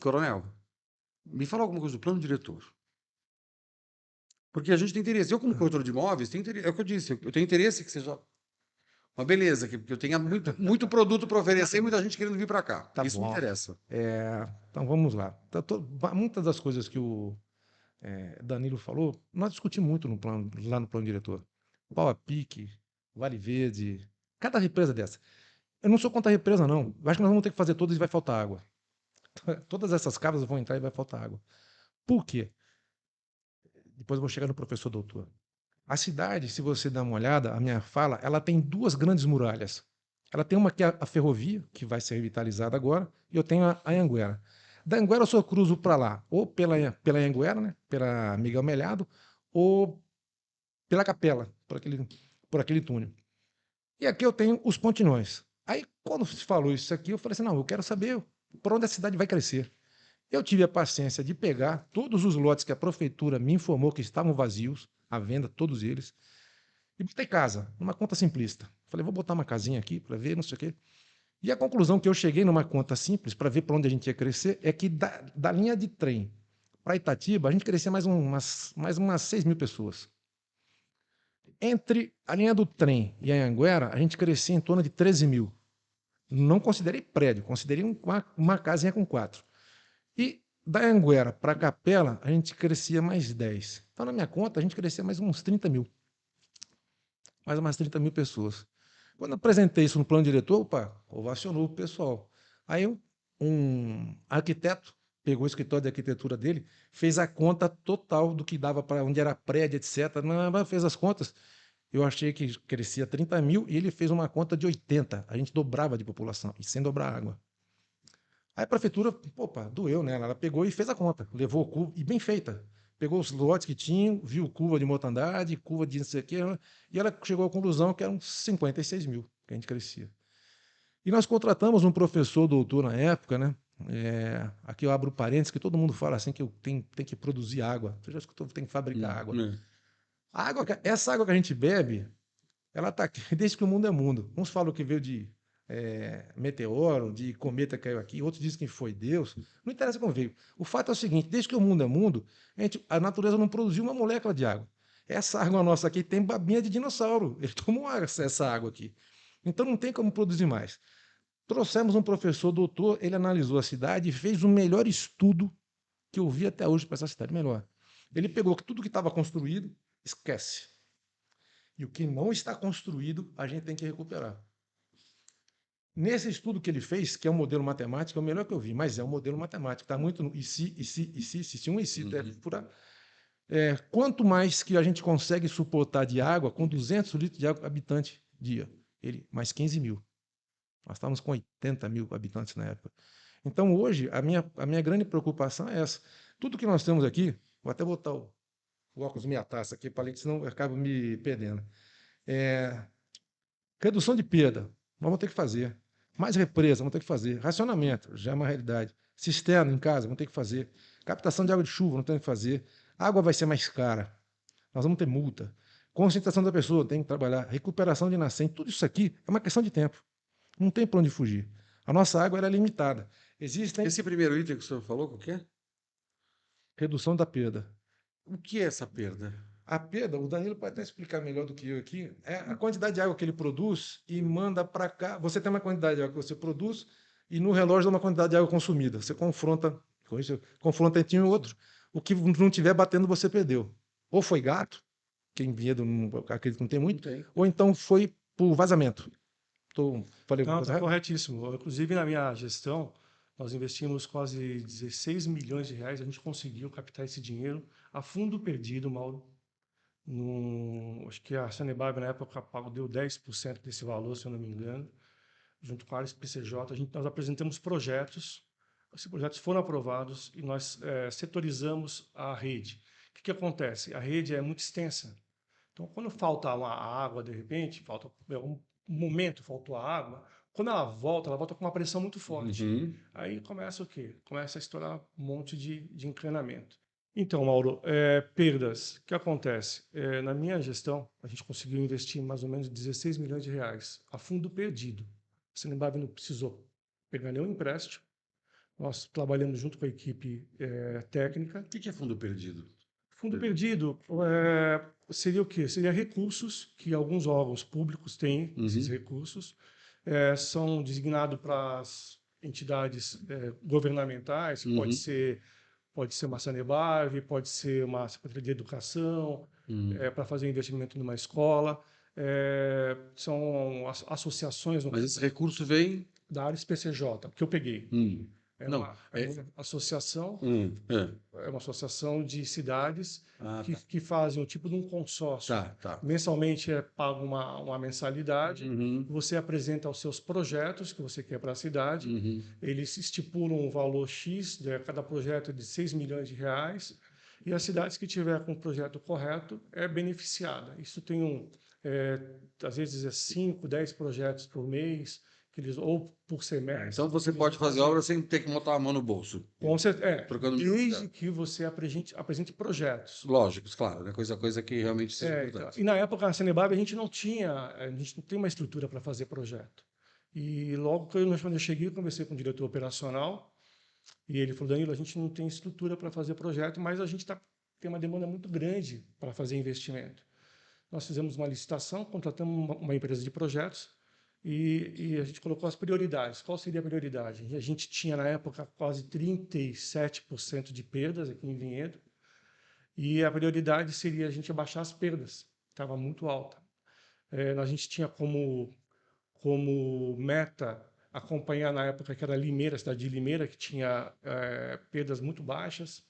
Coronel, me fala alguma coisa do plano diretor. Porque a gente tem interesse, eu como corretor de imóveis, tenho interesse, é o que eu disse, eu tenho interesse que seja Mas beleza, porque eu tenho muito produto para oferecer e muita gente querendo vir para cá. Tá Isso me bom. interessa. Então vamos lá. Muitas das coisas que o Danilo falou, nós discutimos muito lá no plano diretor. Pau a pique, Vale Verde, cada represa dessa. Eu não sou contra a represa, não. Eu acho que nós vamos ter que fazer todas e vai faltar água. Todas essas casas vão entrar e vai faltar água. Por quê? Depois eu vou chegar no professor doutor. A cidade, se você dá uma olhada, a minha fala, ela tem duas grandes muralhas. Ela tem uma que é a ferrovia, que vai ser revitalizada agora, e eu tenho a Anhanguera. Da Anhanguera eu só cruzo para lá, ou pela Anhanguera, né, pela Miguel Melhado, ou pela Capela, por aquele túnel. E aqui eu tenho os pontilhões. Aí, quando se falou isso aqui, eu falei assim, não, eu quero saber por onde a cidade vai crescer. Eu tive a paciência de pegar todos os lotes que a prefeitura me informou que estavam vazios, à venda, todos eles, e botei casa, numa conta simplista. Falei, vou botar uma casinha aqui para ver, não sei o quê. E a conclusão que eu cheguei numa conta simples, para ver para onde a gente ia crescer, é que da linha de trem para Itatiba, a gente crescia mais umas 6 mil pessoas. Entre a linha do trem e a Anhanguera, a gente crescia em torno de 13 mil. Não considerei prédio, considerei uma casinha com 4. E da Anhanguera para a Capela, a gente crescia mais 10. Então, na minha conta, a gente crescia mais uns 30 mil. Mais umas 30 mil pessoas. Quando eu apresentei isso no plano diretor, opa, ovacionou o pessoal. Aí um arquiteto pegou o escritório de arquitetura dele, fez a conta total do que dava para onde era prédio, etc. Não, fez as contas. Eu achei que crescia 30 mil e ele fez uma conta de 80. A gente dobrava de população, e sem dobrar água. Aí a prefeitura, opa, doeu, né? Ela pegou e fez a conta, levou o cubo, e bem feita. Pegou os lotes que tinham, viu curva de mortandade, curva de não sei o quê, e ela chegou à conclusão que eram 56 mil que a gente crescia. E nós contratamos um professor doutor na época, né? Aqui eu abro parênteses, que todo mundo fala assim que eu tenho que produzir água. Você já escutou que tem que fabricar água. Essa água que a gente bebe, ela está aqui desde que o mundo é mundo. Uns falam que veio de meteoro, de cometa que caiu aqui, outros dizem que foi Deus. Não interessa como veio. O fato é o seguinte: desde que o mundo é mundo, a natureza não produziu uma molécula de água. Essa água nossa aqui tem babinha de dinossauro. Ele tomou essa água aqui. Então não tem como produzir mais. Trouxemos um professor doutor, ele analisou a cidade e fez o melhor estudo que eu vi até hoje para essa cidade. Melhor. Ele pegou tudo que estava construído, esquece. E o que não está construído, a gente tem que recuperar. Nesse estudo que ele fez, que é um modelo matemático, é o melhor que eu vi, mas é um modelo matemático. Está muito no se um e se, quanto mais que a gente consegue suportar de água, com 200 litros de água habitante dia, ele mais 15 mil. Nós estávamos com 80 mil habitantes na época. Então, hoje, a minha grande preocupação é essa. Tudo que nós temos aqui, vou até botar o óculos minha taça aqui, para ler, senão eu acabo me perdendo. Redução de perda, vamos ter que fazer. Mais represa, vamos ter que fazer. Racionamento, já é uma realidade. Cisterna em casa, vamos ter que fazer. Captação de água de chuva, vamos ter que fazer. Água vai ser mais cara. Nós vamos ter multa. Concentração da pessoa, tem que trabalhar. Recuperação de nascente, tudo isso aqui é uma questão de tempo. Não tem para onde fugir. A nossa água era limitada. Existem. Esse primeiro item que o senhor falou, o que é? Redução da perda. O que é essa perda? A perda, o Danilo pode até explicar melhor do que eu aqui, é a quantidade de água que ele produz e manda para cá. Você tem uma quantidade de água que você produz e no relógio dá uma quantidade de água consumida. Você confronta entre um e outro. O que não tiver batendo, você perdeu. Ou foi gato, quem vinhedo acredito que não tem muito, Não tem. ou então foi por vazamento. Falei Não, alguma está coisa errada? corretíssimo. Inclusive, na minha gestão, nós investimos quase 16 milhões de reais. A gente conseguiu captar esse dinheiro a fundo perdido, Mauro. Acho que a Sanebab, na época, deu 10% desse valor, se eu não me engano, junto com a Ares PCJ. Nós apresentamos projetos, esses projetos foram aprovados e nós setorizamos a rede. O que acontece? A rede é muito extensa. Então, quando falta uma água, de repente, falta um momento, faltou a água, quando ela volta com uma pressão muito forte. Uhum. Aí começa o quê? Começa a estourar um monte de encanamento. Então, Mauro, perdas. O que acontece? Na minha gestão, a gente conseguiu investir mais ou menos 16 milhões de reais a fundo perdido. A Sanembab não precisou pegar nenhum empréstimo. Nós trabalhamos junto com a equipe técnica. O que é fundo perdido? Fundo perdido seria o quê? Seria recursos que alguns órgãos públicos têm, esses recursos, são designados para as entidades governamentais, pode ser uma Sanebave, pode ser uma Secretaria de Educação, para fazer investimento numa escola, são associações Mas esse recurso vem... da área SPCJ, que eu peguei. É Não, uma associação, é uma associação de cidades tá. que fazem o tipo de um consórcio. Tá. Mensalmente é pago uma mensalidade, você apresenta os seus projetos que você quer para a cidade, eles estipulam um valor X, cada projeto é de 6 milhões de reais, e as cidades que tiver com o projeto correto é beneficiada. Isso tem às vezes 5, 10 projetos por mês, ou por semestre. Então você pode fazer obra sem ter que botar a mão no bolso. Com certeza, Trocando... desde que você apresente projetos. Lógicos, claro, né? Coisa que realmente seja Então, importante. e na época, na Sanebab, a gente não tem uma estrutura para fazer projeto. E logo quando eu cheguei, eu conversei com o diretor operacional, e ele falou, Danilo, a gente não tem estrutura para fazer projeto, mas a gente tem uma demanda muito grande para fazer investimento. Nós fizemos uma licitação, contratamos uma empresa de projetos, e a gente colocou as prioridades. Qual seria a prioridade? A gente tinha, na época, quase 37% de perdas aqui em Vinhedo, e a prioridade seria a gente abaixar as perdas, estava muito alta. A gente tinha como meta acompanhar, na época, que era Limeira, a cidade de Limeira, que tinha perdas muito baixas,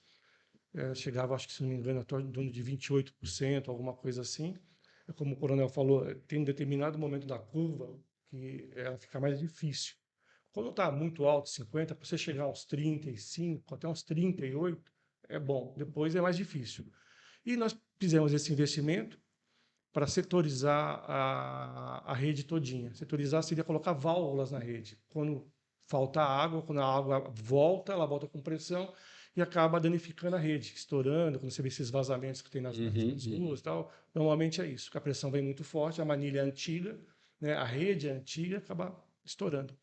chegava, acho que, se não me engano, a torno de 28%, alguma coisa assim. Como o coronel falou, tem um determinado momento da curva que ela fica mais difícil. Quando está muito alto, 50, para você chegar aos 35, até uns 38, é bom. Depois é mais difícil. E nós fizemos esse investimento para setorizar a rede todinha. Setorizar seria colocar válvulas na rede. Quando falta água, quando a água volta, ela volta com pressão e acaba danificando a rede, estourando, quando você vê esses vazamentos que tem nas ruas e tal. Normalmente é isso, que a pressão vem muito forte, a manilha é antiga, né, a rede é antiga, acaba estourando.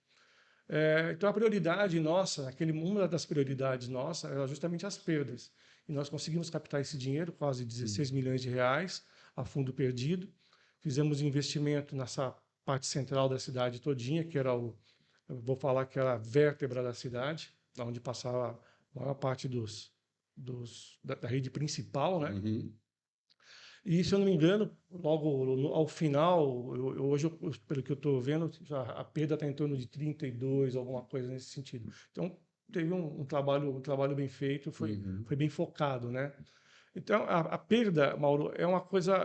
Então, a prioridade nossa, uma das prioridades nossas, era justamente as perdas. E nós conseguimos captar esse dinheiro, quase 16 milhões de reais, a fundo perdido. Fizemos investimento nessa parte central da cidade todinha, que era eu vou falar que era a vértebra da cidade, onde passava a maior parte da rede principal, né? E, se eu não me engano, logo ao final, hoje, pelo que eu estou vendo, a perda está em torno de 32, alguma coisa nesse sentido. Então, teve um trabalho bem feito, foi bem focado, né? Então, a perda, Mauro, é uma coisa...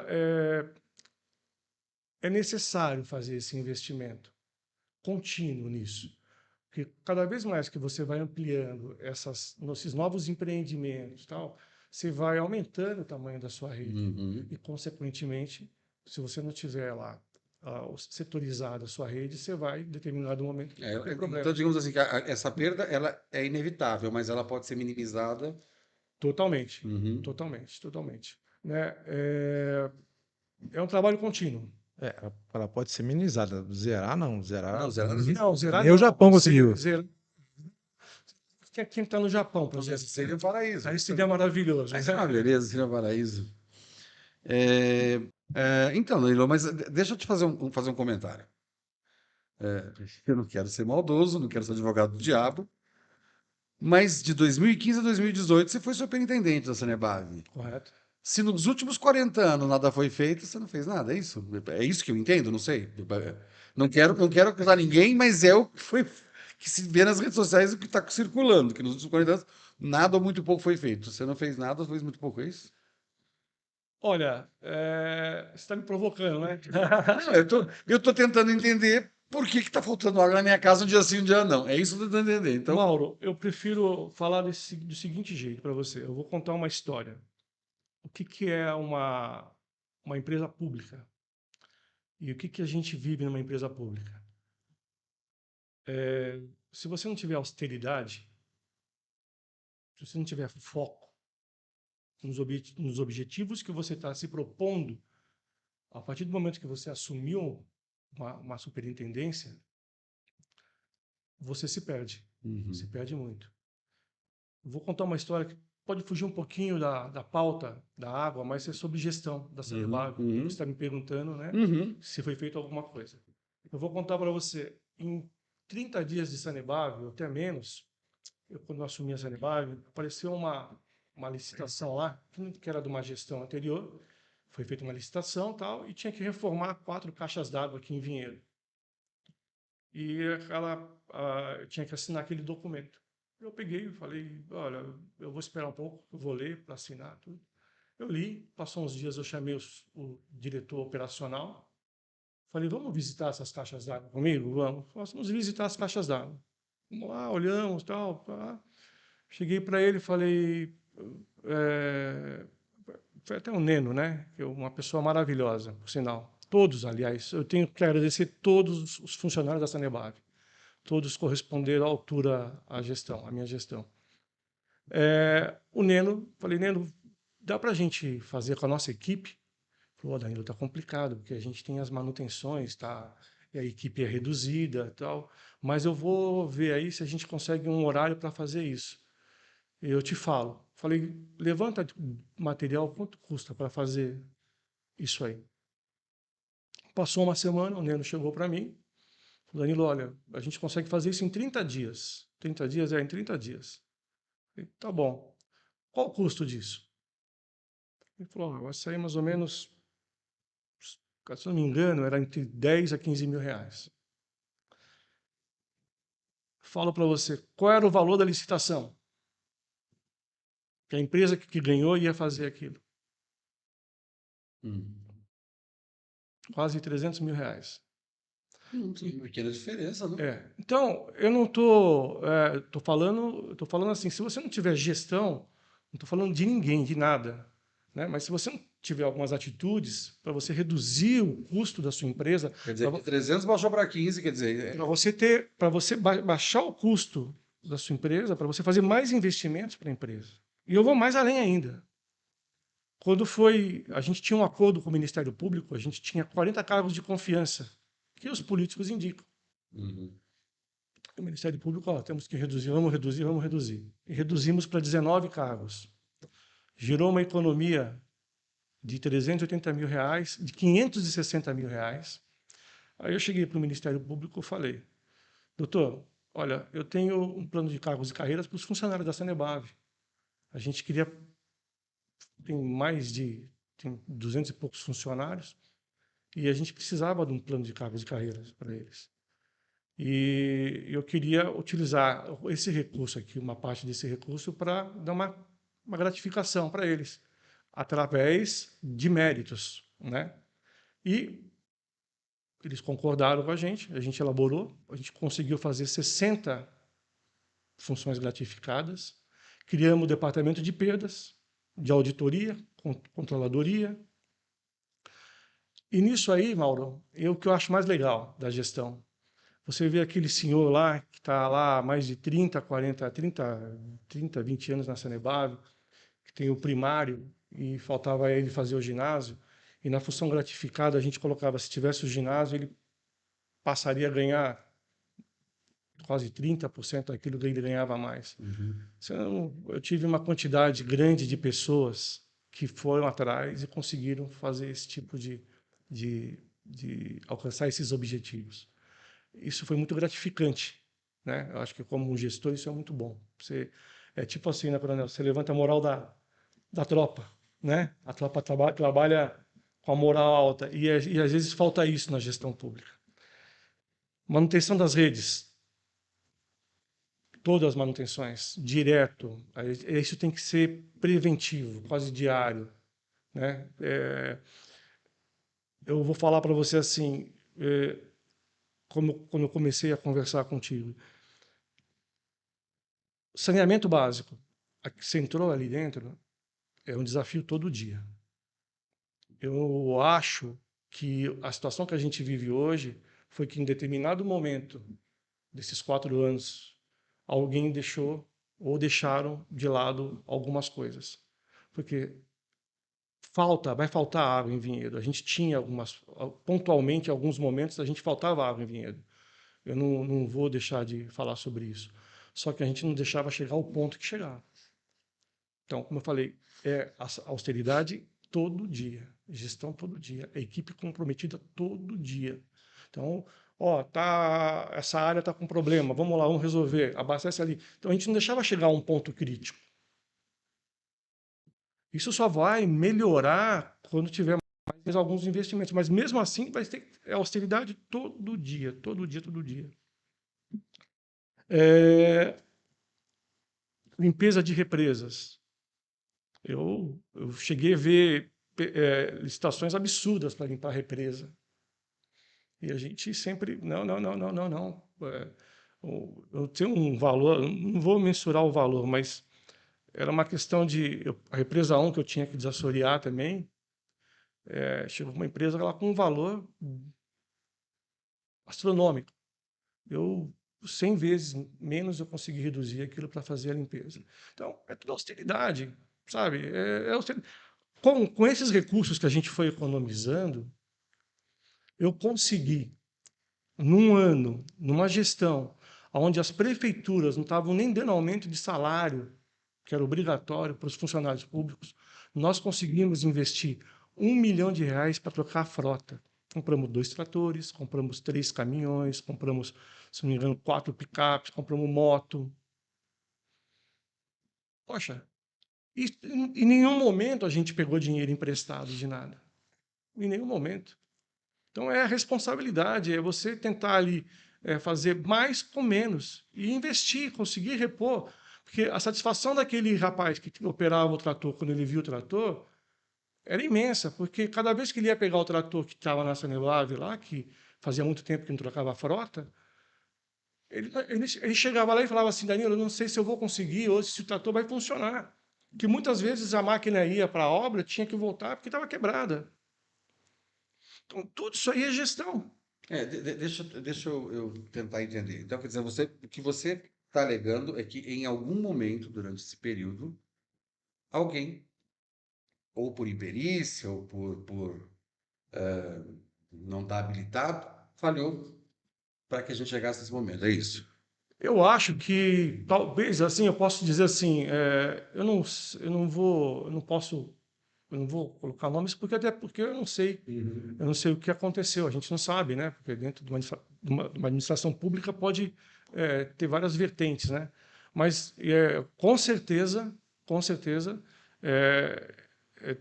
É necessário fazer esse investimento contínuo nisso. Porque cada vez mais que você vai ampliando esses novos empreendimentos, tal, você vai aumentando o tamanho da sua rede. E, consequentemente, se você não tiver lá setorizada a sua rede, você vai, em determinado momento, ter problema. Então, digamos assim, que essa perda ela é inevitável, mas ela pode ser minimizada. Totalmente. Totalmente. Né? É um trabalho contínuo. Ela pode ser minimizada. Zerar, não. Zerar. Não, zerar Não, zerar Nem o não. Japão conseguiu. Quem está no Japão, por exemplo? Seria um paraíso. Aí seria maravilhoso. Aí seria uma beleza, seria um paraíso. Então, Danilo, mas deixa eu te fazer um comentário. Eu não quero ser maldoso, não quero ser advogado do diabo, mas de 2015 a 2018 você foi superintendente da Sanebave. Correto. Se nos últimos 40 anos nada foi feito, você não fez nada, é isso? É isso que eu entendo? Não sei. Não quero acusar ninguém, mas é o que se vê nas redes sociais, o que está circulando, que nos últimos 40 anos nada ou muito pouco foi feito. Você não fez nada, fez muito pouco, é isso? Olha, você está me provocando, né? Não, eu tô tentando entender por que está faltando água na minha casa um dia sim, um dia não. É isso que eu estou tentando entender. Então, Mauro, eu prefiro falar do seguinte jeito para você. Eu vou contar uma história. O que é uma empresa pública? E o que a gente vive numa empresa pública? Se você não tiver austeridade, se você não tiver foco nos objetivos que você está se propondo, a partir do momento que você assumiu uma superintendência, você se perde. Se perde muito. Vou contar uma história pode fugir um pouquinho da pauta da água, mas é sobre gestão da Sanebab. Você está me perguntando, né, se foi feito alguma coisa. Eu vou contar para você. Em 30 dias de Sanebab, ou até menos, quando eu assumi a Sanebab, apareceu uma licitação lá, que era de uma gestão anterior. Foi feita uma licitação tal, e tinha que reformar 4 caixas d'água aqui em Vinhedo. E eu tinha que assinar aquele documento. Eu peguei e falei, olha, eu vou esperar um pouco, eu vou ler para assinar tudo. Eu li, passou uns dias, eu chamei o diretor operacional, falei, vamos visitar essas caixas d'água comigo? Vamos visitar as caixas d'água. Vamos lá, olhamos, tal, pá. Cheguei para ele e falei, foi até um Neno, né? Que é uma pessoa maravilhosa, por sinal. Todos, aliás, eu tenho que agradecer todos os funcionários da Sanebab. Todos corresponderam à altura à gestão, à minha gestão. O Neno, falei, Neno, dá para a gente fazer com a nossa equipe? Falou, Danilo, está complicado, porque a gente tem as manutenções, tá? E a equipe é reduzida e tal, mas eu vou ver aí se a gente consegue um horário para fazer isso. E eu te falo. Falei, levanta material, quanto custa para fazer isso aí? Passou uma semana, o Neno chegou para mim, falou, Danilo, olha, a gente consegue fazer isso em 30 dias. 30 dias? Em 30 dias. Falei, tá bom. Qual o custo disso? Ele falou, vai sair mais ou menos, se não me engano, era entre 10 a 15 mil reais. Falo para você, qual era o valor da licitação? Que a empresa que ganhou ia fazer aquilo. Quase 300 mil reais. Tem pequena diferença, né? Então, eu não estou tô falando assim, se você não tiver gestão, não estou falando de ninguém, de nada, né? Mas se você não tiver algumas atitudes para você reduzir o custo da sua empresa, Quer dizer, que 300 baixou para 15, quer dizer... para você baixar o custo da sua empresa, para você fazer mais investimentos para a empresa. E eu vou mais além ainda. A gente tinha um acordo com o Ministério Público, a gente tinha 40 cargos de confiança que os políticos indicam. O Ministério Público, temos que reduzir, vamos reduzir, vamos reduzir. E reduzimos para 19 cargos. Gerou uma economia de 380 mil reais, de 560 mil reais. Aí eu cheguei para o Ministério Público e falei, doutor, olha, eu tenho um plano de cargos e carreiras para os funcionários da Sanebab. A gente queria... Tem 200 e poucos funcionários, e a gente precisava de um plano de cargos e carreiras para eles. E eu queria utilizar esse recurso aqui, uma parte desse recurso, para dar uma gratificação para eles, através de méritos, né? E eles concordaram com a gente elaborou, a gente conseguiu fazer 60 funções gratificadas, criamos o departamento de perdas, de auditoria, controladoria. E nisso aí, Mauro, o que eu acho mais legal da gestão, você vê aquele senhor lá, que está lá há mais de 30, 20 anos na Sanebab, que tem o primário, e faltava ele fazer o ginásio, e na função gratificada a gente colocava, se tivesse o ginásio, ele passaria a ganhar quase 30% daquilo que ele ganhava mais. Eu tive uma quantidade grande de pessoas que foram atrás e conseguiram fazer esse tipo de alcançar esses objetivos. Isso foi muito gratificante, né? Eu acho que como um gestor isso é muito bom. É tipo assim, né, Coronel? Você levanta a moral da tropa, né? A tropa trabalha com a moral alta e às vezes falta isso na gestão pública. Manutenção das redes, todas as manutenções, direto. Isso tem que ser preventivo, quase diário, né? Eu vou falar para você assim, quando eu comecei a conversar contigo. Saneamento básico, que você entrou ali dentro, é um desafio todo dia. Eu acho que a situação que a gente vive hoje foi que, em determinado momento desses 4 anos, alguém deixou ou deixaram de lado algumas coisas. Porque vai faltar água em Vinhedo. A gente tinha pontualmente, em alguns momentos, a gente faltava água em Vinhedo. Eu não vou deixar de falar sobre isso. Só que a gente não deixava chegar ao ponto que chegava. Então, como eu falei, é austeridade todo dia, gestão todo dia, a equipe comprometida todo dia. Então, essa área está com problema, vamos lá, vamos resolver, abastece ali. Então, a gente não deixava chegar a um ponto crítico. Isso só vai melhorar quando tiver mais alguns investimentos, mas mesmo assim vai ter austeridade todo dia, todo dia, todo dia. Limpeza de represas. Eu cheguei a ver licitações absurdas para limpar a represa. E a gente sempre, não. Eu tenho um valor, não vou mensurar o valor, mas era uma questão de... a represa 1 que eu tinha que desassorear também, chegou uma empresa lá com um valor astronômico. 100 vezes menos eu consegui reduzir aquilo para fazer a limpeza. Então, é tudo austeridade, sabe? Com esses recursos que a gente foi economizando, eu consegui, num ano, numa gestão, onde as prefeituras não estavam nem dando aumento de salário, que era obrigatório para os funcionários públicos, nós conseguimos investir R$ 1 milhão para trocar a frota. Compramos 2 tratores, compramos 3 caminhões, compramos, se não me engano, 4 picapes, compramos moto. Poxa, em nenhum momento a gente pegou dinheiro emprestado de nada. Em nenhum momento. Então, é a responsabilidade, é você tentar ali fazer mais com menos e investir, conseguir repor. Porque a satisfação daquele rapaz que operava o trator, quando ele viu o trator, era imensa, porque cada vez que ele ia pegar o trator que estava na Sanelave lá, que fazia muito tempo que não trocava a frota, ele chegava lá e falava assim: Danilo, eu não sei se eu vou conseguir ou se o trator vai funcionar. Que muitas vezes a máquina ia para a obra, tinha que voltar porque estava quebrada. Então, tudo isso aí é gestão. Deixa eu tentar entender. Então, quer dizer, o que você está alegando é que em algum momento durante esse período, alguém, ou por imperícia, ou por não estar habilitado, falhou para que a gente chegasse nesse momento. É isso? Eu acho que talvez assim eu posso dizer assim, eu não vou colocar nomes porque até porque eu não sei, eu não sei o que aconteceu, a gente não sabe, né? Porque dentro de uma administração pública pode ter várias vertentes, né? Mas com certeza,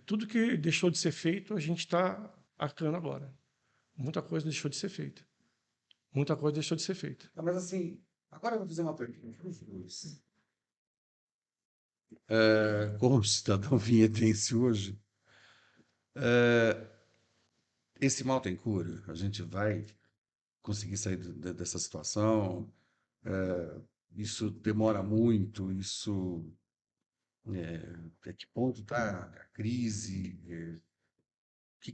tudo que deixou de ser feito a gente está arcando agora. Muita coisa deixou de ser feita. Muita coisa deixou de ser feita. Mas assim, agora eu vou fazer uma pergunta para os dois. Como cidadão vinhetense hoje, esse mal tem cura? A gente vai conseguir sair dessa situação? Isso demora muito? Isso, até que ponto está a crise? O que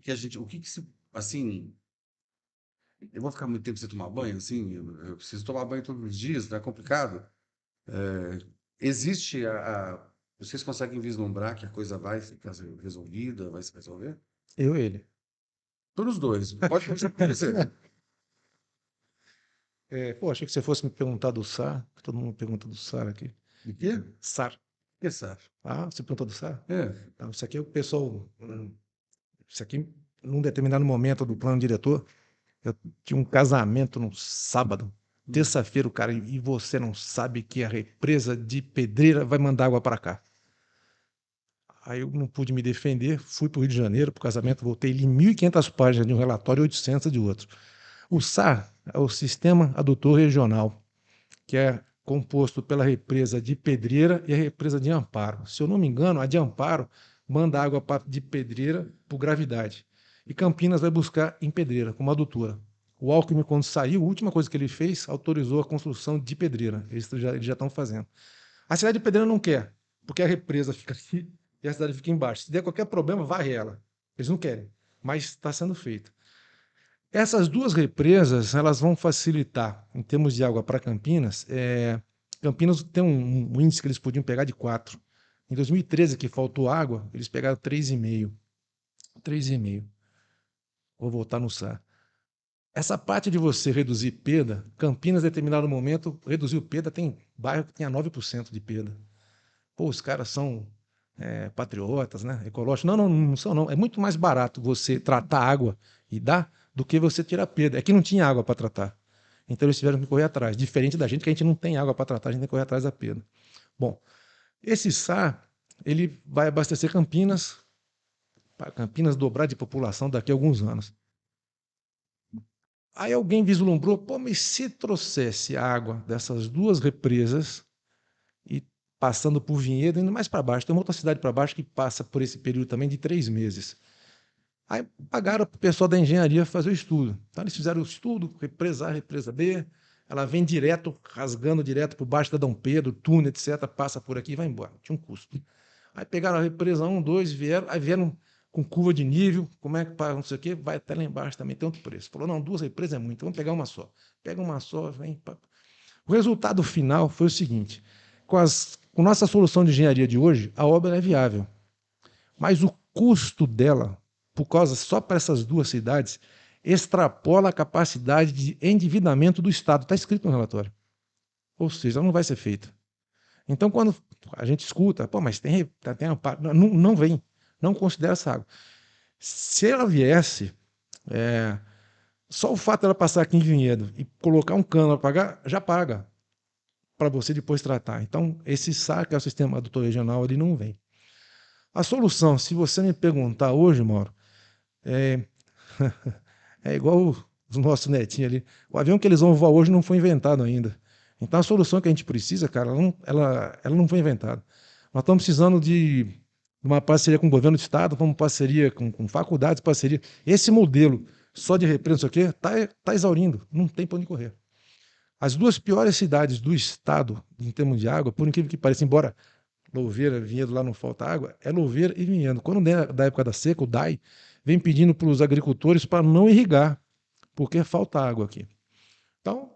que se, assim, eu vou ficar muito tempo sem tomar banho, assim, eu preciso tomar banho todos os dias, não é complicado? Existe vocês conseguem vislumbrar que a coisa vai ficar resolvida, vai se resolver? Eu e ele. Todos os dois. Pode começar com você. Achei que você fosse me perguntar do SAR, que todo mundo pergunta do SAR aqui. O quê? SAR. O que sabe? Você perguntou do SAR? É. Então, isso aqui é o pessoal. Isso aqui, num determinado momento do plano diretor, eu tinha um casamento no sábado. Terça-feira, o cara, e você não sabe que a represa de Pedreira vai mandar água para cá. Aí eu não pude me defender, fui para o Rio de Janeiro para o casamento, voltei, li 1.500 páginas de um relatório e 800 de outro. O SAR é o Sistema Adutor Regional, que é composto pela represa de Pedreira e a represa de Amparo. Se eu não me engano, a de Amparo manda água de Pedreira por gravidade. E Campinas vai buscar em Pedreira, como adutora. O Alckmin, quando saiu, a última coisa que ele fez, autorizou a construção de Pedreira. Eles já estão fazendo. A cidade de Pedreira não quer, porque a represa fica aqui e a cidade fica embaixo. Se der qualquer problema, varre ela. Eles não querem, mas está sendo feito. Essas duas represas, elas vão facilitar, em termos de água para Campinas. Campinas tem um índice que eles podiam pegar de 4. Em 2013, que faltou água, eles pegaram 3,5. 3,5. Vou voltar no SAR. Essa parte de você reduzir perda, Campinas, em determinado momento, reduziu perda, tem bairro que tem a 9% de perda. Pô, os caras são patriotas, né, ecológicos. Não, não, não são, não. É muito mais barato você tratar água e dar do que você tirar perda. É que não tinha água para tratar. Então eles tiveram que correr atrás. Diferente da gente, que a gente não tem água para tratar, a gente tem que correr atrás da perda. Bom, esse SAR, ele vai abastecer Campinas, para Campinas dobrar de população daqui a alguns anos. Aí alguém vislumbrou, pô, mas se trouxesse água dessas duas represas e passando por Vinhedo, indo mais para baixo, tem uma outra cidade para baixo que passa por esse período também de 3 meses. Aí pagaram para o pessoal da engenharia fazer o estudo. Então eles fizeram o estudo, represa A, represa B, ela vem direto, rasgando direto por baixo da Dom Pedro, túnel, etc., passa por aqui e vai embora. Tinha um custo. Aí pegaram a represa 1, 2, vieram com curva de nível, como é que para não sei o quê, vai até lá embaixo também, tem outro preço. Falou, não, 2 represas é muito, vamos pegar uma só. Pega uma só, vem. O resultado final foi o seguinte: com nossa solução de engenharia de hoje, a obra é viável, mas o custo dela, por causa só para essas duas cidades, extrapola a capacidade de endividamento do Estado. Está escrito no relatório. Ou seja, ela não vai ser feita. Então, quando a gente escuta, pô, mas tem amparo, não vem, não considera essa água. Se ela viesse, só o fato dela passar aqui em Vinhedo e colocar um cano para pagar, já paga para você depois tratar. Então, esse SAR, que é o sistema adutor regional, ele não vem. A solução, se você me perguntar hoje, Mauro, é, é igual os nossos netinhos ali. O avião que eles vão voar hoje não foi inventado ainda. Então, a solução que a gente precisa, cara, ela não foi inventada. Nós estamos precisando de uma parceria com o governo do Estado, uma parceria com faculdades, parceria. Esse modelo só de represa, isso aqui, está exaurindo, não tem para onde correr. As duas piores cidades do Estado, em termos de água, por incrível que pareça, embora Louveira, Vinhedo, lá não falta água, é Louveira e Vinhedo. Quando da época da seca, o DAI vem pedindo para os agricultores para não irrigar, porque falta água aqui. Então,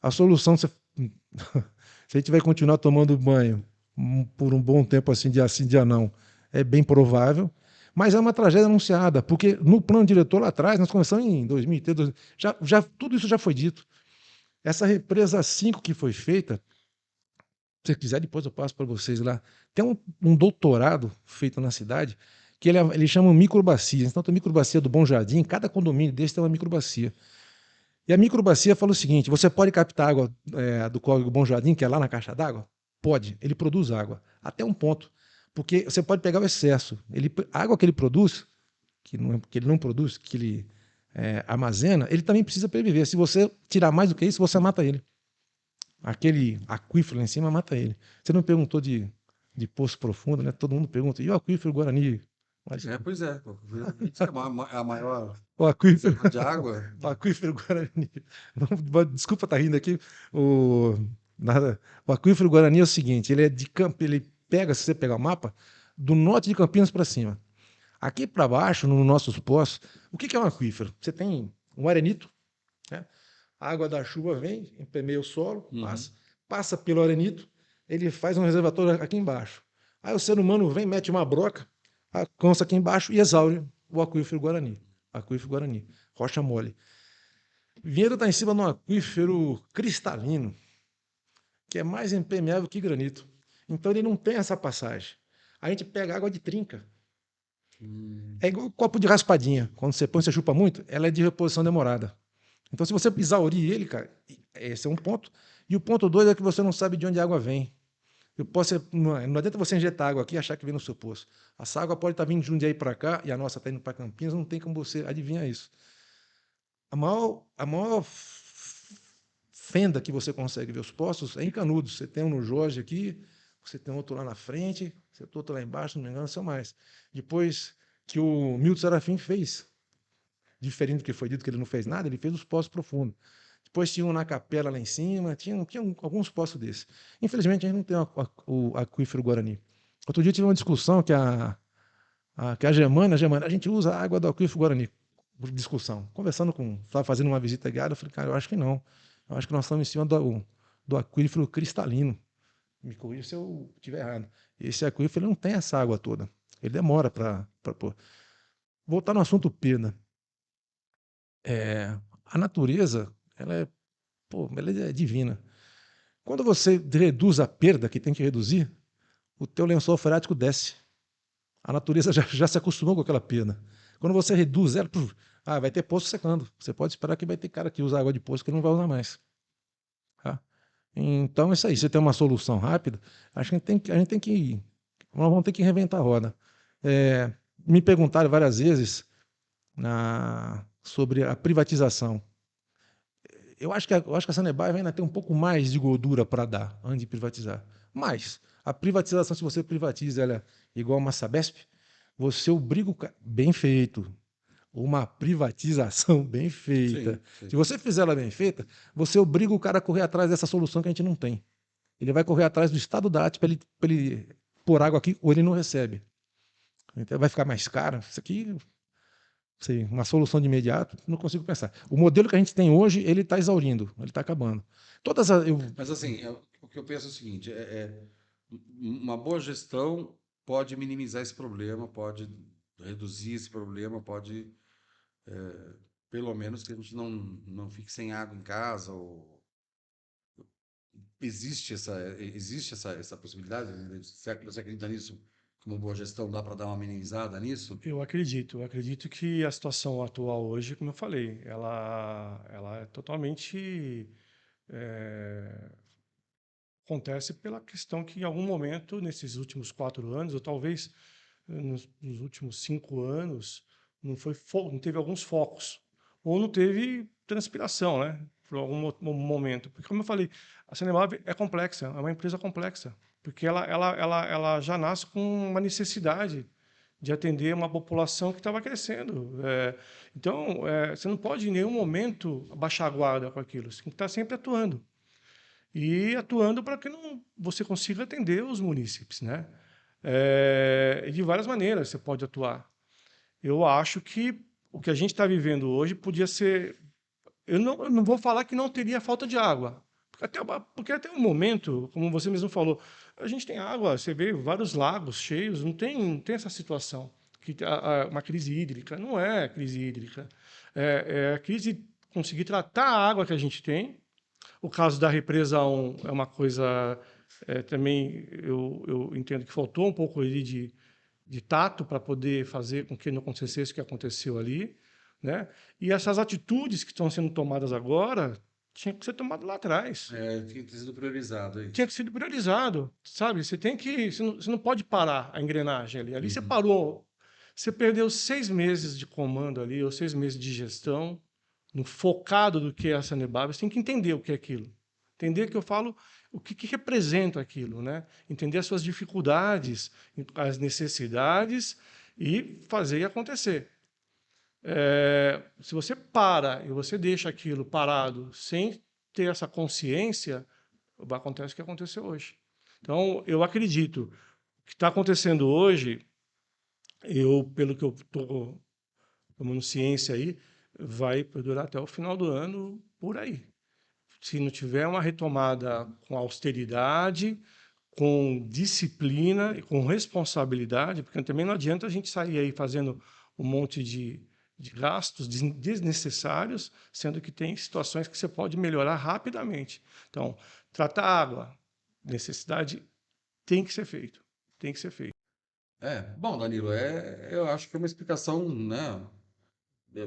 a solução, se a gente vai continuar tomando banho por um bom tempo, assim, dia não, é bem provável, mas é uma tragédia anunciada, porque no plano diretor lá atrás, nós começamos em 2003, tudo isso já foi dito. Essa represa 5 que foi feita, se quiser, depois eu passo para vocês lá. Tem um doutorado feito na cidade que ele chama microbacias. Então, tem microbacia do Bom Jardim, cada condomínio desse tem uma microbacia. E a microbacia fala o seguinte: você pode captar água do Córrego Bom Jardim, que é lá na caixa d'água? Pode, ele produz água, até um ponto. Porque você pode pegar o excesso. A água que ele produz, que ele não produz, que ele armazena, ele também precisa previver. Se você tirar mais do que isso, você mata ele. Aquele aquífero lá em cima mata ele. Você não perguntou de poço profundo, né? Todo mundo pergunta, e o aquífero Guarani? Pois é. Isso é a maior O aquífero, reserva de água. o aquífero Guarani. Desculpa estar rindo aqui. O aquífero Guarani é o seguinte: ele é de campo, ele pega, se você pegar o mapa, do norte de Campinas para cima. Aqui para baixo, nos nossos poços, o que é um aquífero? Você tem um arenito, né? A água da chuva vem, permeia o solo, passa pelo arenito, ele faz um reservatório aqui embaixo. Aí o ser humano vem, mete uma broca, alcança aqui embaixo e exaure o aquífero Guarani. Aquífero Guarani, rocha mole. Vinhedo está em cima de um aquífero cristalino, que é mais impermeável que granito. Então ele não tem essa passagem. A gente pega água de trinca. É igual um copo de raspadinha. Quando você põe, você chupa muito, ela é de reposição demorada. Então, se você exaurir ele, cara, esse é um ponto. E o ponto 2 é que você não sabe de onde a água vem. Não adianta você injetar água aqui e achar que vem no seu poço. Essa água pode estar vindo de Jundiaí para cá e a nossa está indo para Campinas, não tem como você adivinhar isso. A maior fenda que você consegue ver os poços é em Canudos. Você tem um no Jorge aqui, você tem outro lá na frente, você tem outro lá embaixo, não me engano, são mais. Depois que o Milton Serafim fez, diferente do que foi dito que ele não fez nada, ele fez os poços profundos. Depois tinha um na capela lá em cima, tinha alguns poços desses. Infelizmente, a gente não tem o aquífero Guarani. Outro dia tive uma discussão que a Germana, a gente usa a água do aquífero Guarani. Discussão. Estava fazendo uma visita guiada, eu falei, cara, eu acho que não. Eu acho que nós estamos em cima do aquífero cristalino. Me corrija se eu estiver errado. Esse aquífero não tem essa água toda. Ele demora para pôr. Voltar no assunto pena. A natureza, ela é divina. Quando você reduz a perda que tem que reduzir, o teu lençol freático desce. A natureza já se acostumou com aquela pena. Quando você reduz ela, vai ter poço secando. Você pode esperar que vai ter cara que usa água de poço que não vai usar mais. Tá? Então, é isso aí. Se tem uma solução rápida, acho que a gente tem que. Nós vamos ter que reinventar a roda. Me perguntaram várias vezes sobre a privatização. Eu acho que a Sanepar vai ainda ter um pouco mais de gordura para dar antes de privatizar. Mas a privatização, se você privatiza ela igual uma Sabesp, você obriga o cara. Bem feito. Uma privatização bem feita. Sim, sim. Se você fizer ela bem feita, você obriga o cara a correr atrás dessa solução que a gente não tem. Ele vai correr atrás do estado da arte para ele pôr água aqui ou ele não recebe. Então vai ficar mais caro. Isso aqui, sei, uma solução de imediato, não consigo pensar. O modelo que a gente tem hoje, ele está exaurindo, ele está acabando. Mas assim, o que eu penso é o seguinte: uma boa gestão pode minimizar esse problema, pode reduzir esse problema, pode pelo menos que a gente não fique sem água em casa. Existe essa possibilidade? Você acredita nisso? Como boa gestão dá para dar uma minimizada nisso? Eu acredito que a situação atual hoje, como eu falei, ela é totalmente eh, acontece pela questão que em algum momento, nesses últimos 4 anos, ou talvez nos últimos 5 anos, não teve alguns focos, ou não teve transpiração, né? Por algum momento. Porque, como eu falei, a Cinemab é complexa, é uma empresa complexa, porque ela já nasce com uma necessidade de atender uma população que estava crescendo. Então, você não pode em nenhum momento abaixar a guarda com aquilo, você tem que estar sempre atuando. E atuando para que você consiga atender os munícipes, né? E de várias maneiras você pode atuar. Eu acho que o que a gente está vivendo hoje podia ser. Eu não vou falar que não teria falta de água, porque até o momento, como você mesmo falou, a gente tem água, você vê vários lagos cheios, não tem essa situação. Uma crise hídrica. Não é crise hídrica. É a crise conseguir tratar a água que a gente tem. O caso da represa 1 é uma coisa também eu entendo que faltou um pouco ali de tato para poder fazer com que não acontecesse o que aconteceu ali, né? E essas atitudes que estão sendo tomadas agora tinham que ser tomadas lá atrás. Tinha que ter sido priorizado Tinha isso. que ser priorizado, sabe? Você não pode parar a engrenagem ali. Ali você Uhum. parou, você perdeu 6 meses de comando ali, ou 6 meses de gestão, no focado do que é a Sanebab. Você tem que entender o que é aquilo. Entender que eu falo o que representa aquilo, né? Entender as suas dificuldades, as necessidades e fazer acontecer. Se você para e você deixa aquilo parado sem ter essa consciência, acontece o que aconteceu hoje. Então, eu acredito que está acontecendo hoje, pelo que eu estou tomando ciência aí, vai durar até o final do ano por aí. Se não tiver uma retomada com austeridade, com disciplina e com responsabilidade, porque também não adianta a gente sair aí fazendo um monte de gastos desnecessários, sendo que tem situações que você pode melhorar rapidamente. Então, tratar a água, necessidade tem que ser feito. Tem que ser feito. Bom, Danilo, eu acho que é uma explicação, né?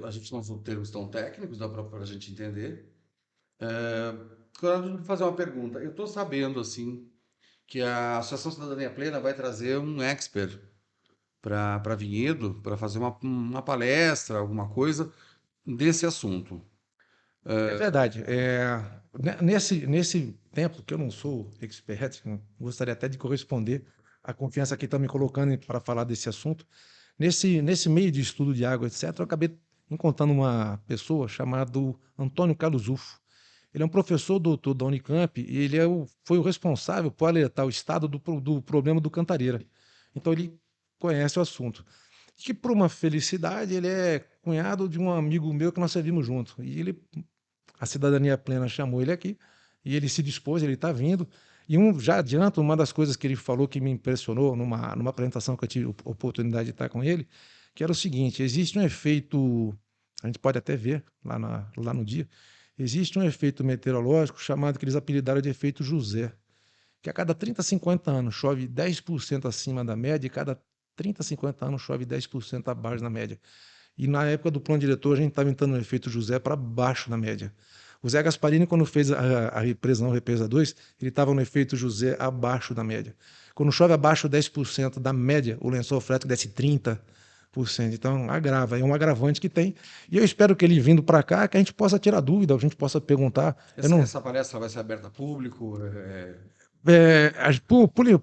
A gente não usa termos tão técnicos, dá para a gente entender. Quando eu vou fazer uma pergunta, eu estou sabendo assim que a Associação Cidadania Plena vai trazer um expert para Vinhedo para fazer uma palestra, alguma coisa desse assunto. É verdade. Nesse tempo que eu não sou expert, gostaria até de corresponder à confiança que estão me colocando para falar desse assunto. Nesse meio de estudo de água, etc., eu acabei encontrando uma pessoa chamada Antônio Carlos Ufo. Ele é um professor doutor da Unicamp e ele foi o responsável por alertar o Estado do problema do Cantareira. Então, ele conhece o assunto. Que, por uma felicidade, ele é cunhado de um amigo meu que nós servimos junto. E a Cidadania Plena chamou ele aqui e ele se dispôs, ele está vindo. E já adianto, uma das coisas que ele falou que me impressionou numa apresentação que eu tive a oportunidade de estar com ele, que era o seguinte: existe um efeito, a gente pode até ver lá no dia, existe um efeito meteorológico chamado, que eles apelidaram de efeito José, que a cada 30, 50 anos chove 10% acima da média e cada 30, 50 anos chove 10% abaixo da média. E na época do plano diretor, a gente estava entrando no efeito José para baixo da média. O Zé Gasparini, quando fez a represa 1, represa 2, ele estava no efeito José abaixo da média. Quando chove abaixo 10% da média, o lençol freático desce 30%. Então, agrava, é um agravante que tem. E eu espero que ele vindo para cá, que a gente possa tirar dúvida, a gente possa perguntar. Essa palestra vai ser aberta a público?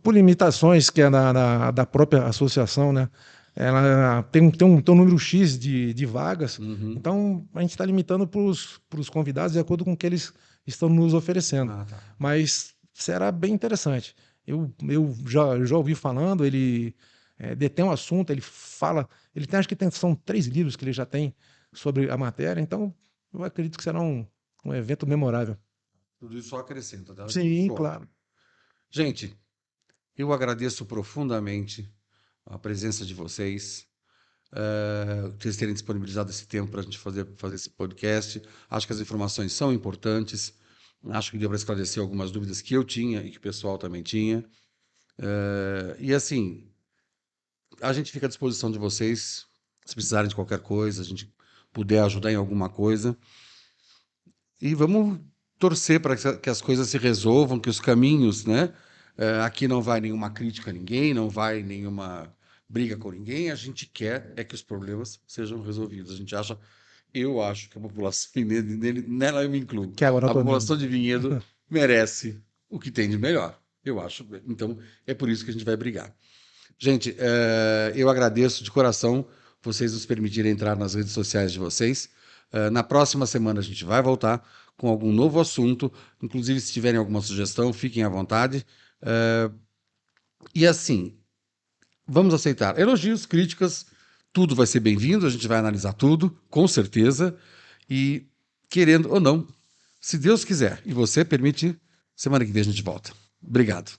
Por limitações que é da própria associação, né? Ela tem um número X de vagas, Uhum. então a gente está limitando para os convidados de acordo com o que eles estão nos oferecendo. Ah, tá. Mas será bem interessante. Eu já ouvi falando, ele detém um assunto, ele fala, ele tem, acho que são 3 livros que ele já tem sobre a matéria, então eu acredito que será um evento memorável. Tudo isso só acrescenta, tá? Sim, Show. claro. Gente, eu agradeço profundamente a presença de vocês, vocês terem disponibilizado esse tempo para a gente fazer esse podcast. Acho que as informações são importantes. Acho que deu para esclarecer algumas dúvidas que eu tinha e que o pessoal também tinha. E assim, a gente fica à disposição de vocês, se precisarem de qualquer coisa, a gente puder ajudar em alguma coisa. E vamos torcer para que as coisas se resolvam, que os caminhos, né? Aqui não vai nenhuma crítica a ninguém, não vai nenhuma briga com ninguém. A gente quer é que os problemas sejam resolvidos. Eu acho que a população, e nela eu me incluo, Que agora a eu tô população de Vinhedo merece o que tem de melhor. Eu acho. Então, é por isso que a gente vai brigar. Gente, eu agradeço de coração vocês nos permitirem entrar nas redes sociais de vocês. Na próxima semana a gente vai voltar com algum novo assunto. Inclusive, se tiverem alguma sugestão, fiquem à vontade. E assim, vamos aceitar elogios, críticas, tudo vai ser bem-vindo, a gente vai analisar tudo, com certeza. E, querendo ou não, se Deus quiser e você permitir, semana que vem a gente volta. Obrigado.